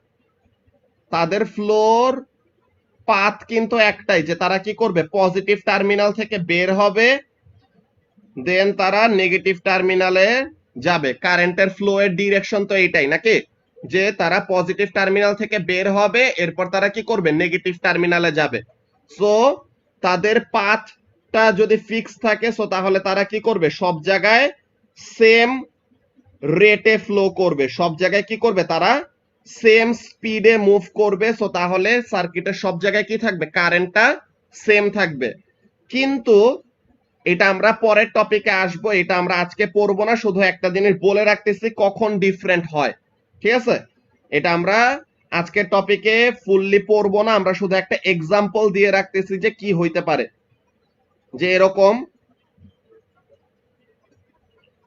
তাদের ফ্লোর পাথ কিন্তু একটাই, যে তারা কি করবে, পজিটিভ টার্মিনাল থেকে বের হবে, দেন তারা নেগেটিভ টার্মিনালে যাবে। কারেন্টের ফ্লো এর ডিরেকশন তো এইটাই নাকি, যে তারা পজিটিভ টার্মিনাল থেকে বের হবে, এরপর তারা কি করবে, নেগেটিভ টার্মিনালে যাবে। সো তাদের পাথটা যদি ফিক্স থাকে, সো তাহলে তারা কি করবে, সব জায়গায় সেম রেটে ফ্লো করবে, সব জায়গায় কি করবে, তারা সেম স্পিডে মুভ করবে। সো তাহলে সার্কিটের সব জায়গায় কি থাকবে, কারেন্টটা সেম থাকবে। কিন্তু এটা আমরা পরের টপিকে আসবো, এটা আমরা আজকে পড়বো না, শুধু একটা জিনিস বলে রাখতেছি কখন ডিফারেন্ট হয়, ঠিক আছে। এটা আমরা আজকের টপিকে ফুললি পড়বো না, আমরা শুধু একটা এক্সাম্পল দিয়ে রাখতেছি যে কি হইতে পারে, যে এরকম,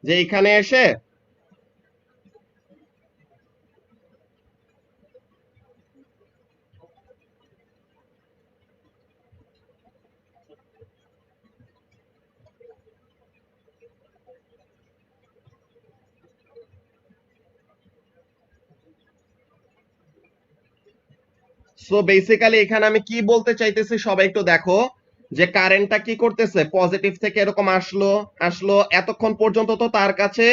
যে এখানে এসে সো বেসিক্যালি এখানে আমি কি বলতে চাইতেছি, সবাই একটু দেখো, যে কারেন্টটা কি করতেছে, পজিটিভ থেকে এরকম আসলো আসলো, এতক্ষণ পর্যন্ত তো তার কাছে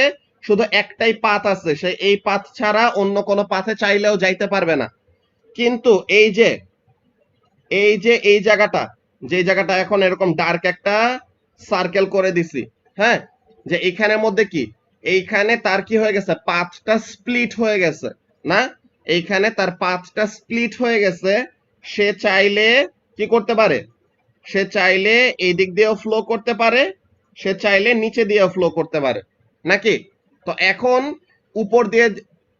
শুধু একটাই পাথ আছে, সে এই পাথ ছাড়া অন্য কোনো পাথে চাইলেও যাইতে পারবে না। কিন্তু এই জায়গাটা, যে জায়গাটা এখন এরকম ডার্ক একটা সার্কেল করে দিছি, হ্যাঁ, যে এইখানের মধ্যে কি, এইখানে তার কি হয়ে গেছে, পাথটা স্প্লিট হয়ে গেছে, না, এইখানে তার পাথটা স্প্লিট হয়ে গেছে। সে চাইলে কি করতে পারে, সে চাইলে এই দিক দিয়েও ফ্লো করতে পারে, সে চাইলে নিচে দিয়েও ফ্লো করতে পারে, নাকি। তো এখন উপর দিয়ে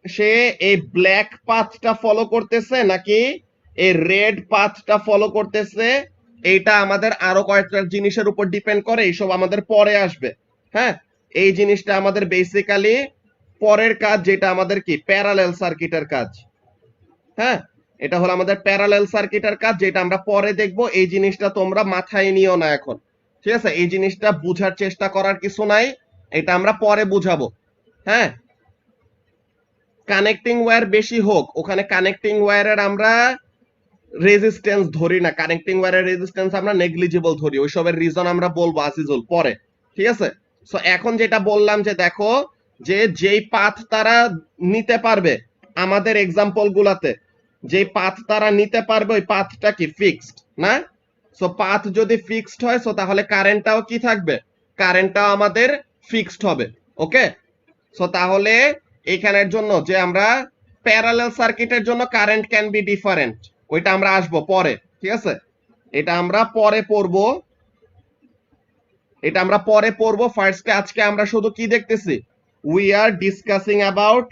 সে এই ব্ল্যাক পাথটা ফলো করতেছে নাকি এই রেড পাথটা ফলো করতেছে, এইটা আমাদের আরো কয়েকটা জিনিসের উপর ডিপেন্ড করে, এইসব আমাদের পরে আসবে। হ্যাঁ, এই জিনিসটা আমাদের বেসিক্যালি পরের কাজ, যেটা আমাদের কি প্যারালেল সার্কিটের কাজ। হ্যাঁ, এটা হলো আমাদের প্যারালেল সার্কিটের কাজ, যেটা আমরা পরে দেখব। এই জিনিসটা তোমরা মাথায় নিও না এখন, ঠিক আছে, এই জিনিসটা বুঝার চেষ্টা করার কিছু নাই, এটা আমরা পরে বুঝাবো। হ্যাঁ, কানেক্টিং ওয়্যার বেশি হোক, ওখানে কানেক্টিং ওয়্যারের আমরা রেজিস্ট্যান্স ধরি না, কানেক্টিং ওয়্যারের রেজিস্ট্যান্স আমরা নেগলিজিবল ধরি, ওইসবের রিজন আমরা বলবো আসিজুল পরে, ঠিক আছে। সো এখন যেটা বললাম, যে দেখো, যে যেই পাথ তারা নিতে পারবে আমাদের এক্সাম্পল গুলাতে, যে পাথ তারা নিতে পারবে ওই পাথটা কি ফিক্সড, না। সো পাথ যদি ফিক্সড হয়, সো তাহলে কারেন্টটাও কি থাকবে, কারেন্টটাও আমাদের ফিক্সড হবে। ওকে, সো তাহলে এখানের জন্য যে আমরা প্যারালাল সার্কিটের জন্য কারেন্ট ক্যান বি ডিফারেন্ট, ওইটা আমরা আসবো পরে, ঠিক আছে, এটা আমরা পরে পড়বো, এটা আমরা পরে পড়বো। ফার্স্টে আজকে আমরা শুধু কি দেখতেছি, we are discussing about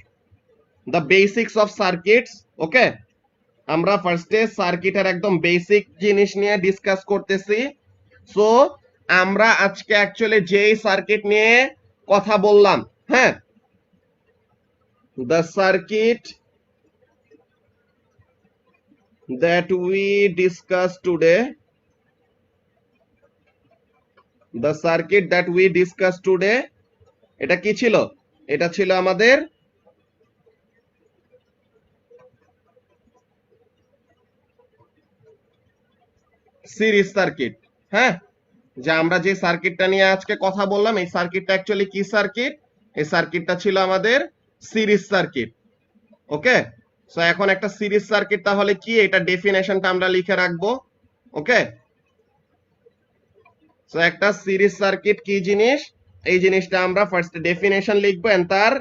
the basics of circuits. Okay, আমরা ফার্স্টে সার্কিটের একদম বেসিক জিনিস নিয়ে ডিসকাস করতেছি। সো আমরা আজকে অ্যাকচুয়ালি যেই সার্কিট নিয়ে কথা বললাম, হ্যাঁ, the circuit that we discussed today, the circuit that we discussed today, এটা কি ছিল, এটা ছিল আমাদের সিরিজ সার্কিট। হ্যাঁ, যে আমরা যে সার্কিটটা নিয়ে আজকে কথা বললাম, এই সার্কিটটা অ্যাকচুয়ালি কি সার্কিট, এই সার্কিটটা ছিল আমাদের সিরিজ সার্কিট। ওকে, সো এখন একটা সিরিজ সার্কিট তাহলে কি, এটা ডেফিনেশনটা আমরা লিখে রাখবো। ওকে, সো একটা সিরিজ সার্কিট কি জিনিস, এই জিনিসটা আমরা ফার্স্ট ডেফিনেশন লিখবো এন্ড তার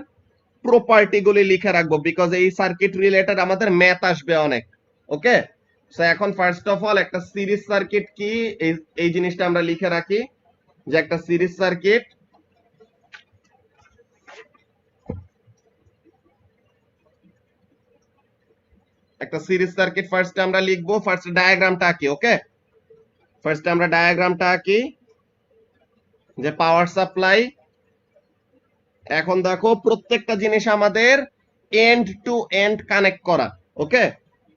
প্রপার্টি গুলি লিখে রাখবো, বিকজ এই সার্কিট রিলেটেড আমাদের ম্যাথ আসবে অনেক। ওকে, সো এখন ফার্স্ট অফ অল একটা সিরিজ সার্কিট কি, এই জিনিসটা আমরা লিখে রাখি, যে একটা সিরিজ সার্কিট, একটা সিরিজ সার্কিট ফার্স্ট আমরা লিখবো, ফার্স্ট ডায়াগ্রামটা আঁকি। ওকে, ফার্স্ট আমরা ডায়াগ্রামটা আঁকি, যে পাওয়ার সাপ্লাই। এখন দেখো প্রত্যেকটা জিনিস আমাদের এন্ড টু এন্ড কানেক্ট করা। ওকে,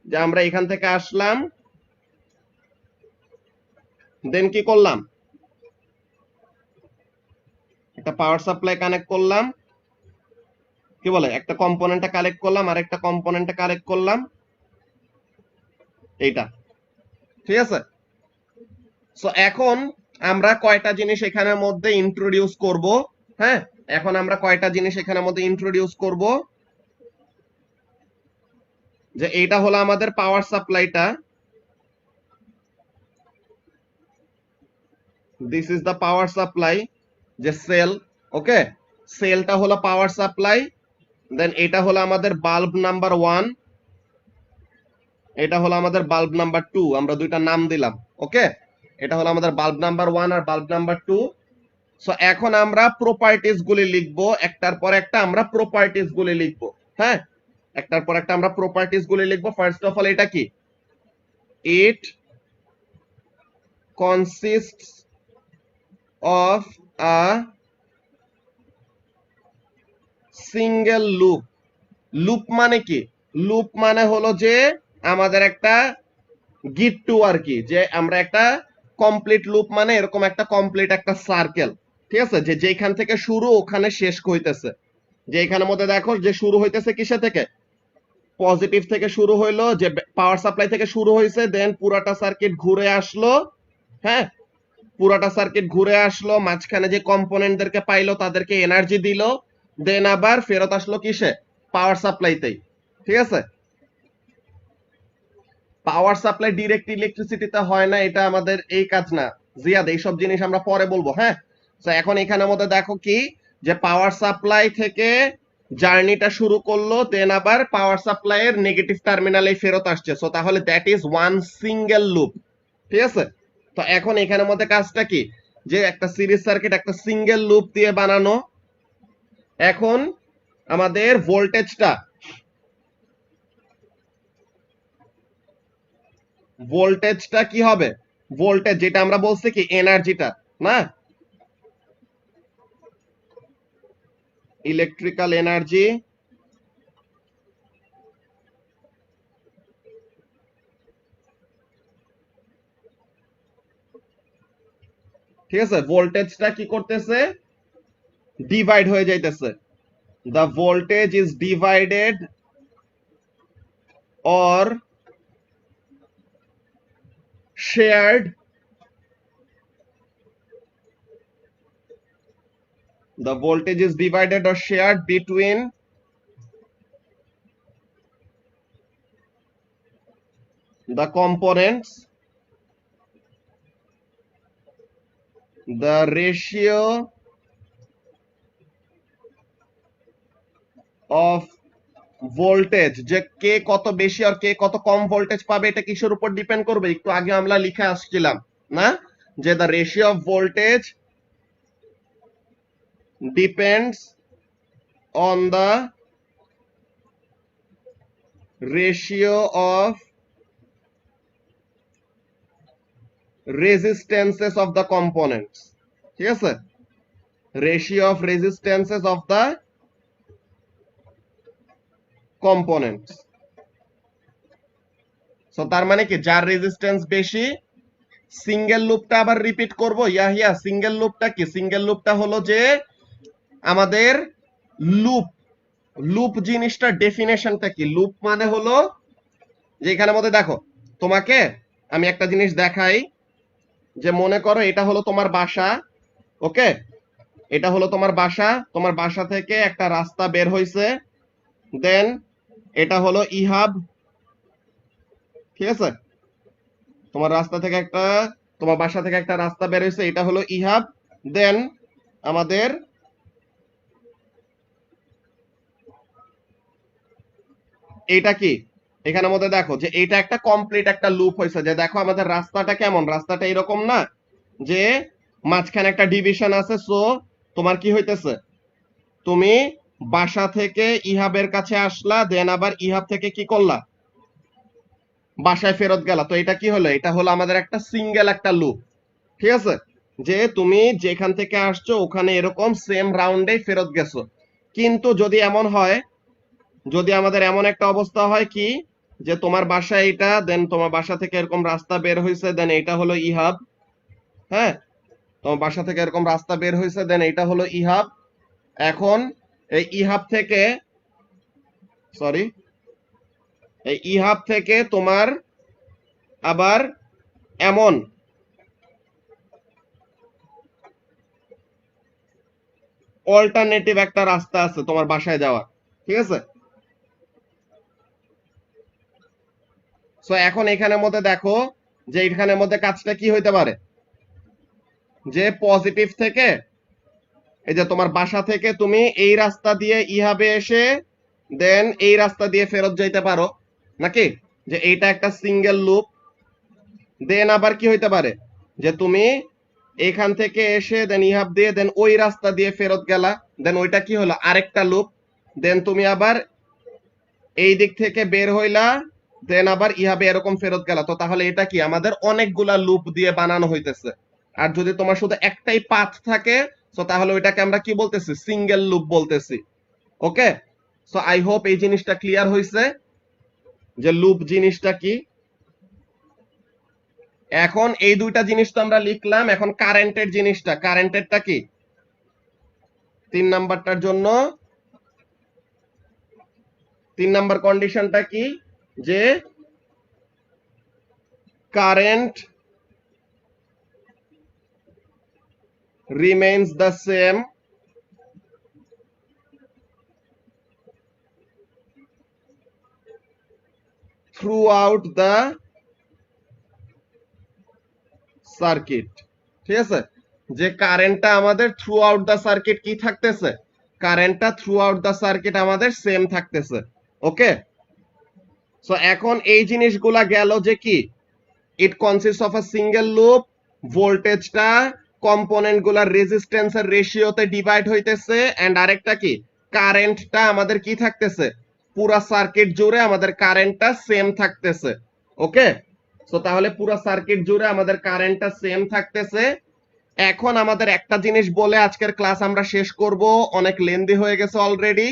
যে আমরা এখান থেকে আসলাম, দেন কি করলাম, একটা পাওয়ার সাপ্লাই কানেক্ট করলাম, কি বলে একটা কম্পোনেন্টটা কালেক্ট করলাম আর একটা কম্পোনেন্টটা কালেক্ট করলাম, এইটা ঠিক আছে। সো এখন আমরা কয়টা জিনিস এখানের মধ্যে ইন্ট্রোডিউস করব, হ্যাঁ এখন আমরা কয়টা জিনিস এখানের মধ্যে ইন্ট্রোডিউস করব, যে এইটা হলো আমাদের পাওয়ার সাপ্লাইটা, this is the power supply, যে সেল, ওকে সেলটা হলো পাওয়ার সাপ্লাই, দেন এটা হলো আমাদের বাল্ব নাম্বার 1, এটা হলো আমাদের বাল্ব নাম্বার 2, আমরা দুইটা নাম দিলাম, ওকে এটা হলো আমাদের বাল্ব নাম্বার 1 আর বাল্ব নাম্বার 2। সো এখন আমরা প্রপার্টিজ গুলি লিখবো, একটার পর একটা আমরা প্রপার্টিজ গুলি লিখবো, হ্যাঁ একটার পর একটা আমরা প্রপার্টিজ গুলি লিখবো। ফার্স্ট অফ অল এটা কি, it consists of a single loop. Loop মানে কি, লুপ মানে হলো যে আমাদের একটা গিট টু আর কি, যে আমরা একটা কমপ্লিট লুপ মানে এরকম একটা কমপ্লিট একটা সার্কেল, ঠিক আছে, যে যেখান থেকে শুরু ওখানে শেষ হইতেছে, যে এখানের মধ্যে দেখো যে শুরু হইতেছে কিসে থেকে, পজিটিভ থেকে শুরু হইলো, যে পাওয়ার সাপ্লাই থেকে শুরু হয়েছে, দেন পুরাটা সার্কিট ঘুরে আসলো, হ্যাঁ পুরাটা সার্কিট ঘুরে আসলো, মাঝখানে যে কম্পোনেন্টদেরকে পাইলো তাদেরকে এনার্জি দিল, দেন আবার ফেরত আসলো কিসে, পাওয়ার সাপ্লাইতেই, ঠিক আছে। পাওয়ার সাপ্লাই ডিরেক্ট ইলেকট্রিসিটিতে হয় না, এটা আমাদের এই কাজ না জিয়াদ, এইসব জিনিস আমরা পরে বলবো, হ্যাঁ। তো এখন এখানের মধ্যে দেখো কি, যে পাওয়ার সাপ্লাই থেকে জার্নিটা শুরু করলো, দেন আবার পাওয়ার সাপ্লাই এর নেগেটিভ টার্মিনালে ফেরত আসছে, সো তাহলে that is one single loop, ঠিক আছে। তো এখন এখানের মধ্যে কাজটা কি, যে একটা সিরিজ সার্কিট একটা সিঙ্গেল লুপ দিয়ে বানানো। এখন আমাদের ভোল্টেজটা, ভোল্টেজটা কি হবে, ভোল্টেজ যেটা আমরা বলছি কি এনার্জিটা, না ইলেকট্রিক্যাল এনার্জি, ঠিক আছে, ভোল্টেজটা কি করতেছে, ডিভাইড হয়ে যাইতেছে, the voltage is divided or shared, the voltage is divided or shared between the components, the ratio of voltage, যে কে কত বেশি আর কে কত কম ভোল্টেজ পাবে এটা কিসের উপর ডিপেন্ড করবে, একটু আগে আমরা লিখে আসছিলাম না, যে the ratio of voltage depends on the ratio of resistances of the components, ঠিক আছে, ratio of resistances of the components। So তার মানে কি, যার রেজিস্ট্যান্স বেশি, সিঙ্গেল লুপটা আবার রিপিট করব, ইয়াহিয়া সিঙ্গেল লুপটা কি, সিঙ্গেল লুপটা হলো যে আমাদের লুপ, লুপ জিনিসটার ডেফিনেশনটা কি, লুপ মানে হলো যে এখানের মধ্যে দেখো, তোমাকে আমি একটা জিনিস দেখাই, যে মনে করো এটা হলো তোমার বাসা, ওকে এটা হলো তোমার বাসা, তোমার বাসা থেকে একটা রাস্তা বের হইছে, দেন এটা হলো ইহাব, ঠিক আছে, তোমার রাস্তা থেকে একটা, তোমার বাসা থেকে একটা রাস্তা বের হইছে, এটা হলো ইহাব, দেন আমাদের এইটা কি, এখানের মধ্যে দেখো যে এইটা একটা কমপ্লিট একটা লুপ হয়েছে, যে দেখো আমাদের রাস্তাটা কেমন, রাস্তাটা এরকম না, যে মাঝখানে একটা ডিভিশন আছে, সো তোমার কি হইতেছে, তুমি বাসা থেকে ইহাবের কাছে আসলা, দেন আবার ইহাব থেকে কি করলা, বাসায় ফেরত গেলা, তো এটা কি হলো, এটা হলো আমাদের একটা সিঙ্গেল একটা লুপ, ঠিক আছে, যে তুমি যেখান থেকে আসছো ওখানে এরকম সেম রাউন্ডে ফেরত গেছো। কিন্তু যদি এমন হয়, যদি আমাদের এমন একটা অবস্থা হয় কি, যে তোমার বাসা এটা, দেন তোমার বাসা থেকে এরকম রাস্তা বের হয়েছে, দেন এটা হলো ইহাব, হ্যাঁ, তোমার বাসা থেকে এরকম রাস্তা বের হয়েছে, দেন এটা হলো ইহাব। এখন এই ইহাব থেকে, সরি, এই ইহাব থেকে তোমার আবার এমন অল্টারনেটিভ একটা রাস্তা আছে তোমার বাসায় যাওয়ার, ঠিক আছে? সো এখন এখানের মধ্যে দেখো যে এখানের মধ্যে কাজটা কি হইতে পারে, যে পজিটিভ থেকে এই যে তোমার বাসা থেকে তুমি এই রাস্তা দিয়ে ইহাবে এসে দেন এই রাস্তা দিয়ে ফেরত যাইতে পারো নাকি, যে এইটা একটা সিঙ্গেল লুপ। দেন আবার কি হইতে পারে, যে তুমি এখান থেকে এসে দেন ইহাব দিয়ে দেন ওই রাস্তা দিয়ে ফেরত গেলা, দেন ওইটা কি হলো আরেকটা লুপ। দেন তুমি আবার এই দিক থেকে বের হইলা, দেন আবার ইহাবে এরকম ফেরত গেলা। তো তাহলে এটা কি আমাদের অনেকগুলা লুপ দিয়ে বানানো হইতেছে। আর যদি তোমার শুধু একটাই পাথ থাকে, তো তাহলে ওইটাকে আমরা কি বলতেছি, সিঙ্গেল লুপ বলতেছি। ওকে, সো আই হোপ এই জিনিসটা ক্লিয়ার হইছে যে লুপ জিনিসটা কি। এখন এই দুইটা জিনিস তো আমরা লিখলাম, এখন কারেন্টের জিনিসটা, কারেন্টেরটা কি 3 নাম্বারটার জন্য 3 নাম্বার কন্ডিশনটা কি, যে current remains the same throughout the circuit. ঠিক আছে, যে কারেন্টটা আমাদের থ্রু আউট দ্য সার্কিট কি থাকতেছে, কারেন্টটা থ্রু আউট দ্য সার্কিট আমাদের সেম থাকতেছে। ওকে, সো এখন এই জিনিসগুলা গেল যে কি, it consist of a single loop, ভোল্টেজটা কম্পোনেন্ট গুলার রেজিস্ট্যান্সের রেশিওতে ডিভাইড হইতেছে, এন্ড আরেকটা কি, কারেন্টটা আমাদের কি থাকতেছে, পুরা সার্কিট জুড়ে আমাদের কারেন্টটা সেম থাকতেছে। ওকে, সো তাহলে পুরা সার্কিট জুড়ে আমাদের কারেন্টটা সেম থাকতেছে। এখন আমাদের একটা জিনিস বলে আজকের ক্লাস আমরা শেষ করব, অনেক লেন্দি হয়ে গেছে অলরেডি,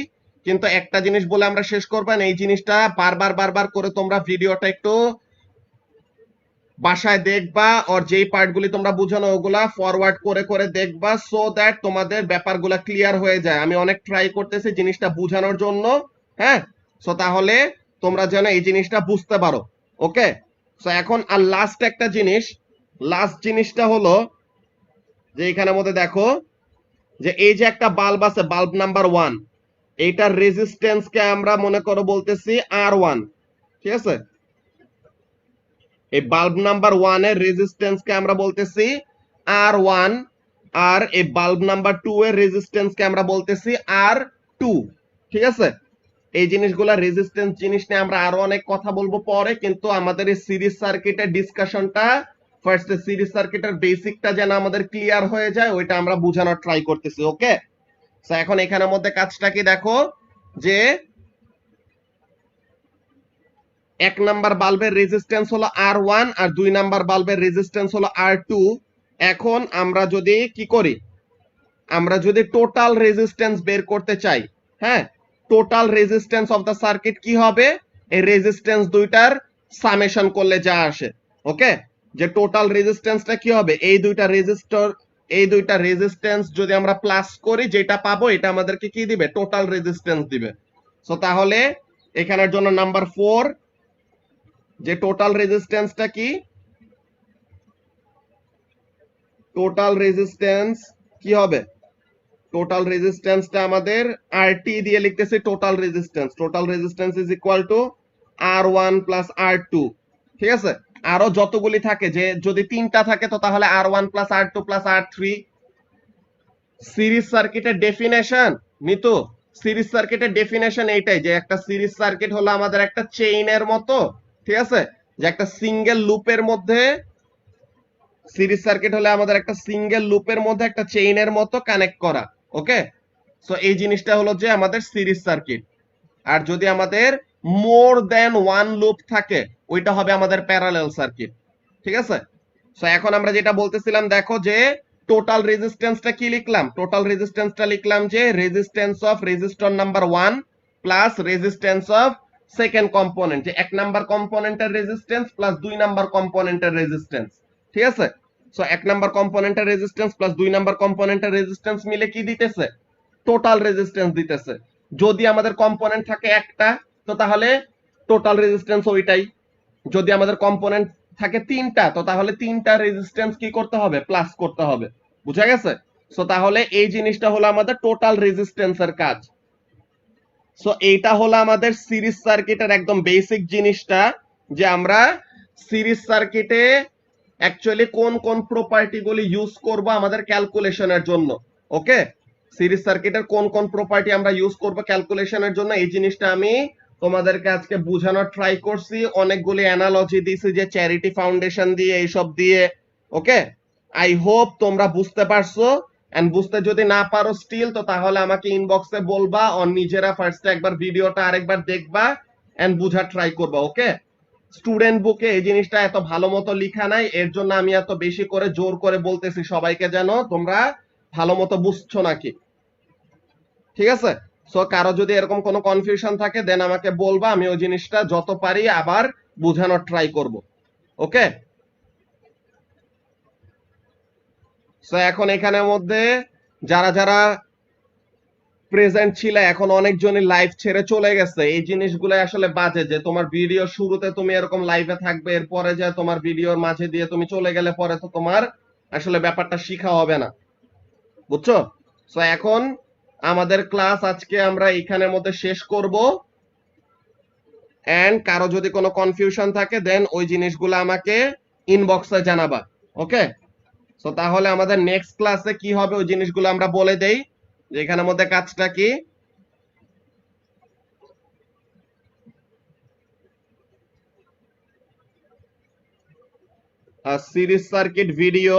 কিন্তু একটা জিনিস বলে আমরা শেষ করব। এই জিনিসটা বারবার বারবার করে তোমরা ভিডিওটা একটু বাসায় দেখবা, আর যেই পার্টগুলি তোমরা বুঝানো ওগুলা ফরওয়ার্ড করে করে দেখবা, সো দ্যাট তোমাদের ব্যাপারগুলা ক্লিয়ার হয়ে যায়। আমি অনেক ট্রাই করতেছি জিনিসটা বুঝানোর জন্য, হ্যাঁ, সো তাহলে তোমরা যেন এই জিনিসটা বুঝতে পারো। ওকে, সো এখন আর লাস্ট একটা জিনিস, লাস্ট জিনিসটা হলো যে এখানের মধ্যে দেখো যে এই যে একটা বাল্ব আছে, বাল্ব নাম্বার 1, এইটার রেজিস্ট্যান্স কে আমরা মনে করো বলতেছি R1। ঠিক আছে, এই বাল্ব নাম্বার 1 এর রেজিস্ট্যান্স কে আমরা বলতেছি R1, আর এই বাল্ব নাম্বার 2 এর রেজিস্ট্যান্স কে আমরা বলতেছি R2। ঠিক আছে, এই জিনিসগুলা রেজিস্ট্যান্স জিনিস নিয়ে আমরা আরো অনেক কথা বলবো পরে, কিন্তু আমাদের এই সিরিজ সার্কিটের ডিসকাশনটা ফার্স্ট, সিরিজ সার্কিটের বেসিকটা যেন আমাদের ক্লিয়ার হয়ে যায় ওইটা আমরা বোঝানোর ট্রাই করতেছি। ওকে, সো এখন এখানের মধ্যে কাজটা কি দেখো, যে 1 নাম্বার বাল্বের রেজিস্ট্যান্স হলো R1 আর 2 নাম্বার বাল্বের রেজিস্ট্যান্স হলো R2। এখন আমরা যদি কি করি, আমরা যদি টোটাল রেজিস্ট্যান্স বের করতে চাই, হ্যাঁ, total resistance of the circuit কি হবে, এই রেজিস্ট্যান্স দুইটার সামেশন করলে যা আসে। ওকে, যে টোটাল রেজিস্ট্যান্সটা কি হবে, এই দুইটা রেজিস্টর, এই দুইটা রেজিস্ট্যান্স যদি আমরা প্লাস করি যেটা পাবো এটা আমাদেরকে কি দিবে, টোটাল রেজিস্ট্যান্স দিবে। সো তাহলে এখানের জন্য নাম্বার 4, যে টোটাল রেজিস্ট্যান্সটা কি, টোটাল রেজিস্ট্যান্স কি হবে, টোটাল রেজিস্ট্যান্সটা আমাদের আরটি দিয়ে লিখতেছি, total resistance, total resistance is equal to R1 plus R2। ঠিক আছে, আরো যতগুলি থাকে, যে যদি 3টা থাকে তো তাহলে R1 plus R2 plus R3। Series সার্কিটের ডেফিনেশন নিতো, সিরিজ সার্কিটের ডেফিনেশন এইটাই, যে একটা সিরিজ সার্কিট হলো আমাদের একটা চেইনের মতো। ঠিক আছে, যে একটা সিঙ্গেল লুপের মধ্যে, সিরিজ সার্কিট হলে আমাদের একটা সিঙ্গেল লুপের মধ্যে একটা চেইনের মতো কানেক্ট করা। ওকে, সো এই জিনিসটা হলো যে আমাদের সিরিজ সার্কিট। আর যদি আমাদের মোর দেন ওয়ান লুপ থাকে ওইটা হবে আমাদের প্যারালেল সার্কিট। ঠিক আছে, সো এখন আমরা যেটা বলতেছিলাম দেখো, যে টোটাল রেজিস্ট্যান্সটা কি লিখলাম, টোটাল রেজিস্ট্যান্সটা লিখলাম যে resistance of resistor number 1 plus resistance of second component, যে 1 নাম্বার কম্পোনেন্টের রেজিস্ট্যান্স প্লাস 2 নাম্বার কম্পোনেন্টের রেজিস্ট্যান্স। ঠিক আছে, সো 1 নাম্বার কম্পোনেন্টের রেজিস্ট্যান্স প্লাস 2 নাম্বার কম্পোনেন্টের রেজিস্ট্যান্স মিলে কি দিতেছে? টোটাল রেজিস্ট্যান্স দিতেছে। যদি আমাদের কম্পোনেন্ট থাকে একটা, তো তাহলে টোটাল রেজিস্ট্যান্স ওইটাই। যদি আমাদের কম্পোনেন্ট থাকে তিনটা, তো তাহলে তিনটা রেজিস্ট্যান্স কি করতে হবে? প্লাস করতে হবে। বুঝা গেছে? সো তাহলে এই জিনিসটা হলো আমাদের টোটাল রেজিস্ট্যান্সের কাজ। সো এইটা হলো আমাদের সিরিজ সার্কিটের একদম বেসিক জিনিসটা, যে আমরা সিরিজ সার্কিটে অ্যাকচুয়ালি কোন কোন প্রপার্টি গুলি ইউজ করব আমাদের ক্যালকুলেশনের জন্য। ওকে, সিরিজ সার্কিটের কোন কোন প্রপার্টি আমরা ইউজ করব ক্যালকুলেশনের জন্য, এই জিনিসটা আমি তোমাদেরকে আজকে বোঝানোর ট্রাই করছি। অনেকগুলি অ্যানালজি দিছি, যে চ্যারিটি ফাউন্ডেশন দিয়ে, এইসব দিয়ে। ওকে, আই হোপ তোমরা বুঝতে পারছো। এন্ড বুঝতে যদি না পারো স্টিল, তো তাহলে আমাকে ইনবক্সে বলবা, অন নিজেরা ফার্স্টে একবার ভিডিওটা আরেকবার দেখবা এন্ড বুঝার ট্রাই করবা। ওকে, স্টুডেন্ট বুকে এই জিনিসটা এত ভালো মতো লিখা নাই, এর জন্য আমি এত বেশি করে জোর করে বলতেছি সবাইকে, যেন তোমরা ভালো মতো বুঝছো নাকি। ঠিক আছে? সো কারো যদি এরকম কোনো কনফিউশন থাকে দেন আমাকে বলবা, আমি ওই জিনিসটা যত পারি আবার বোঝানোর ট্রাই করব। ওকে, সো এখন এখানের মধ্যে যারা যারা প্রেজেন্ট ছিল, এখন অনেকজনই লাইভ ছেড়ে চলে গেছে। এই জিনিসগুলো আসলে বাজে, যে তোমার ভিডিও শুরুতে তুমি এরকম লাইভে থাকবে, এরপরে যে তোমার ভিডিওর মাঝে দিয়ে তুমি চলে গেলে পরে তো তোমার আসলে ব্যাপারটা শিখা হবে না। বুঝছো? সো এখন আমাদের ক্লাস আজকে আমরা এখানের মধ্যে শেষ করব। এন্ড কারো যদি কোনো কনফিউশন থাকে দেন ওই জিনিসগুলো আমাকে ইনবক্সে জানাবা। ওকে, সো তাহলে আমাদের নেক্সট ক্লাসে কি হবে ওই জিনিসগুলো আমরা বলে দেই, যে এখানের মধ্যে কাজটা কি। series circuit video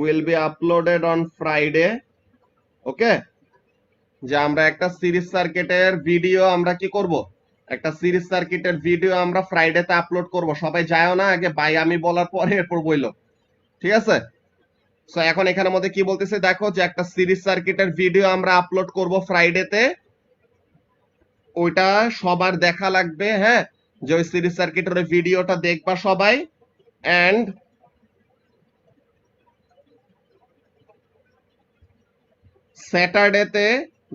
will be uploaded on Friday. ওকে, যে আমরা একটা সিরিজ সার্কিটের ভিডিও আমরা কি করব, একটা সিরিজ সার্কিটের ভিডিও আমরা ফ্রাইডেতে আপলোড করব। সবাই যায়ও না, আগে বাই আমি বলার পরে এরপর বইলো। ঠিক আছে? সো এখন এখানের মধ্যে কি বলতেছে দেখো, যে একটা সিরিজ সার্কিটের ভিডিও আমরা আপলোড করব ফ্রাইডেতে। ওইটা সবার দেখা লাগবে, হ্যাঁ, যে ওই সিরিজ সার্কিটের ওই ভিডিওটা দেখবা সবাই। এন্ড স্যাটারডেতে,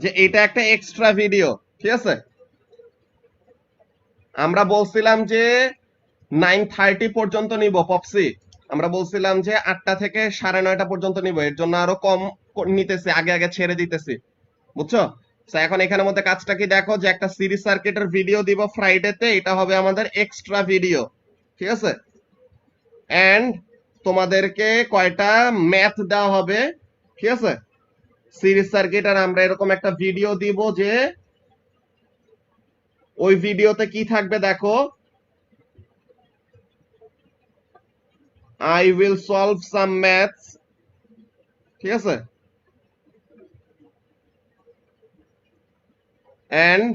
যে এটা একটা এক্সট্রা ভিডিও। ঠিক আছে, আমরা বলছিলাম যে 9:30 পর্যন্ত নিব পপসি, আমরা বলছিলাম যে 8টা থেকে 9:30 পর্যন্ত নিব, এর জন্য আরো কম নিতেছি, আগে আগে ছেড়ে দিতেছি। বুঝছো? তো এখন এখানের মধ্যে কাজটা কি দেখো, যে একটা সিরিজ সার্কিটের ভিডিও দিব ফ্রাইডেতে, এটা হবে আমাদের এক্সট্রা ভিডিও। ঠিক আছে, এন্ড তোমাদেরকে কয়টা ম্যাথ দেওয়া হবে। ঠিক আছে, সিরিজ সার্কিট, আর আমরা এরকম একটা ভিডিও দিব, যে ওই ভিডিওতে কি থাকবে দেখো, I will solve some maths. ঠিক আছে, and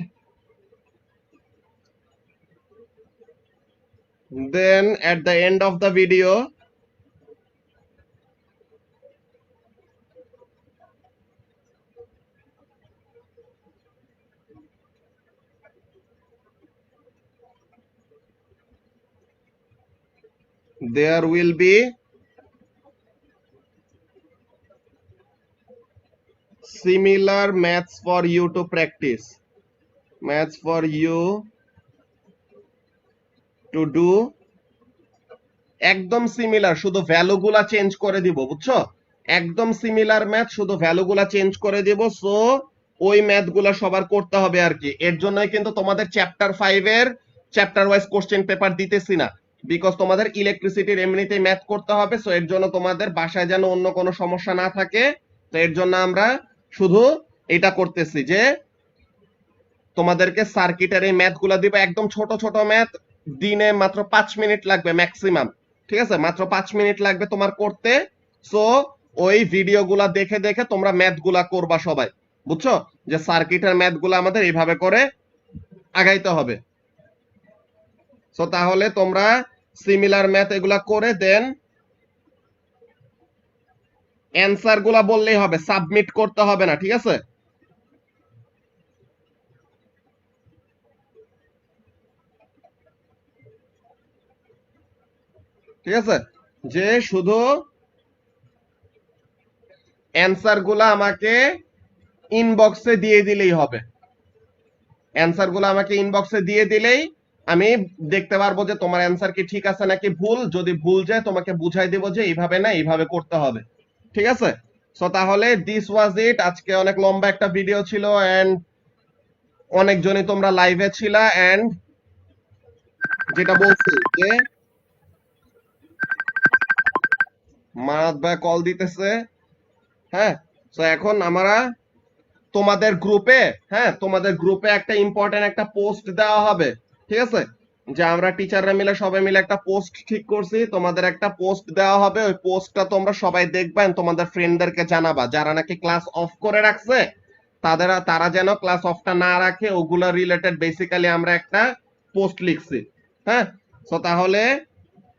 then at the end of the video there will be similar maths for you to practice, maths for you to do, একদম সিমিলার, শুধু ভ্যালুগুলা চেঞ্জ করে দিব। বুঝছো? একদম সিমিলার ম্যাথ, শুধু ভ্যালুগুলা change করে দিব। সো ওই ম্যাথগুলা সবার করতে হবে আর কি। এর জন্যই কিন্তু তোমাদের চ্যাপ্টার 5 এর চ্যাপ্টার ওয়াইজ কোশ্চেন পেপার দিতেছি না, বিকজ তোমাদের ইলেকট্রিসিটির এমনিতেই ম্যাথ করতে হবে। সো এর জন্য তোমাদের বাসায় যেন অন্য কোনো সমস্যা না থাকে, তো এর জন্য আমরা শুধু এটা করতেছি, যে তোমাদেরকে সার্কিটের এই ম্যাথগুলা দিব, একদম ছোট ছোট ম্যাথ, দিনে মাত্র 5 মিনিট লাগবে ম্যাক্সিমাম। ঠিক আছে, মাত্র 5 মিনিট লাগবে তোমার করতে। সো ওই ভিডিওগুলা দেখে দেখে তোমরা ম্যাথগুলা করবা সবাই। বুঝছো? যে সার্কিটের ম্যাথগুলা আমাদের এইভাবে করে আগাইতে হবে। সো তাহলে তোমরা সিমিলার ম্যাথ এগুলা করে দেন অ্যান্সার গুলা বললেই হবে, সাবমিট করতে হবে না। ঠিক আছে, ঠিক আছে, যে শুধু অ্যান্সার গুলা আমাকে ইনবক্সে দিয়ে দিলেই হবে, অ্যান্সার গুলো আমাকে ইনবক্সে দিয়ে দিলেই আমি দেখতে পারবো যে তোমার অ্যান্সার কি ঠিক আছে নাকি ভুল। যদি ভুল যায় তোমাকে বুঝাই দেবো যে এইভাবে না এইভাবে করতে হবে। ঠিক আছে, সো তাহলে দিস ওয়াজ ইট। আজকে অনেক লম্বা একটা ভিডিও ছিল এন্ড অনেকজনই তোমরা লাইভে ছিলা এন্ড যেটা বলছি যে মারাত ভাই কল দিতেছে। হ্যাঁ, তো এখন আমরা তোমাদের গ্রুপে, হ্যাঁ তোমাদের গ্রুপে একটা ইম্পর্টেন্ট একটা পোস্ট দেওয়া হবে। ঠিক আছে, যে আমরা টিচাররা মিলে সবাই মিলে একটা পোস্ট ঠিক করছি, তোমাদের একটা পোস্ট দেওয়া হবে। ওই পোস্টটা তোমরা সবাই দেখবেন, তোমাদের ফ্রেন্ডদেরকে জানাবা যারা নাকি ক্লাস অফ করে রাখছে, তারা যেন ক্লাস অফটা না রাখে। ওগুলা রিলেটেড বেসিক্যালি আমরা একটা পোস্ট লিখছি। হ্যাঁ, সো তাহলে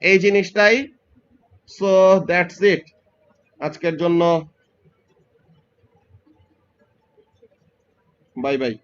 এই জিনিসটাই। সো দ্যাটস ইট আজকের জন্য। Bye bye.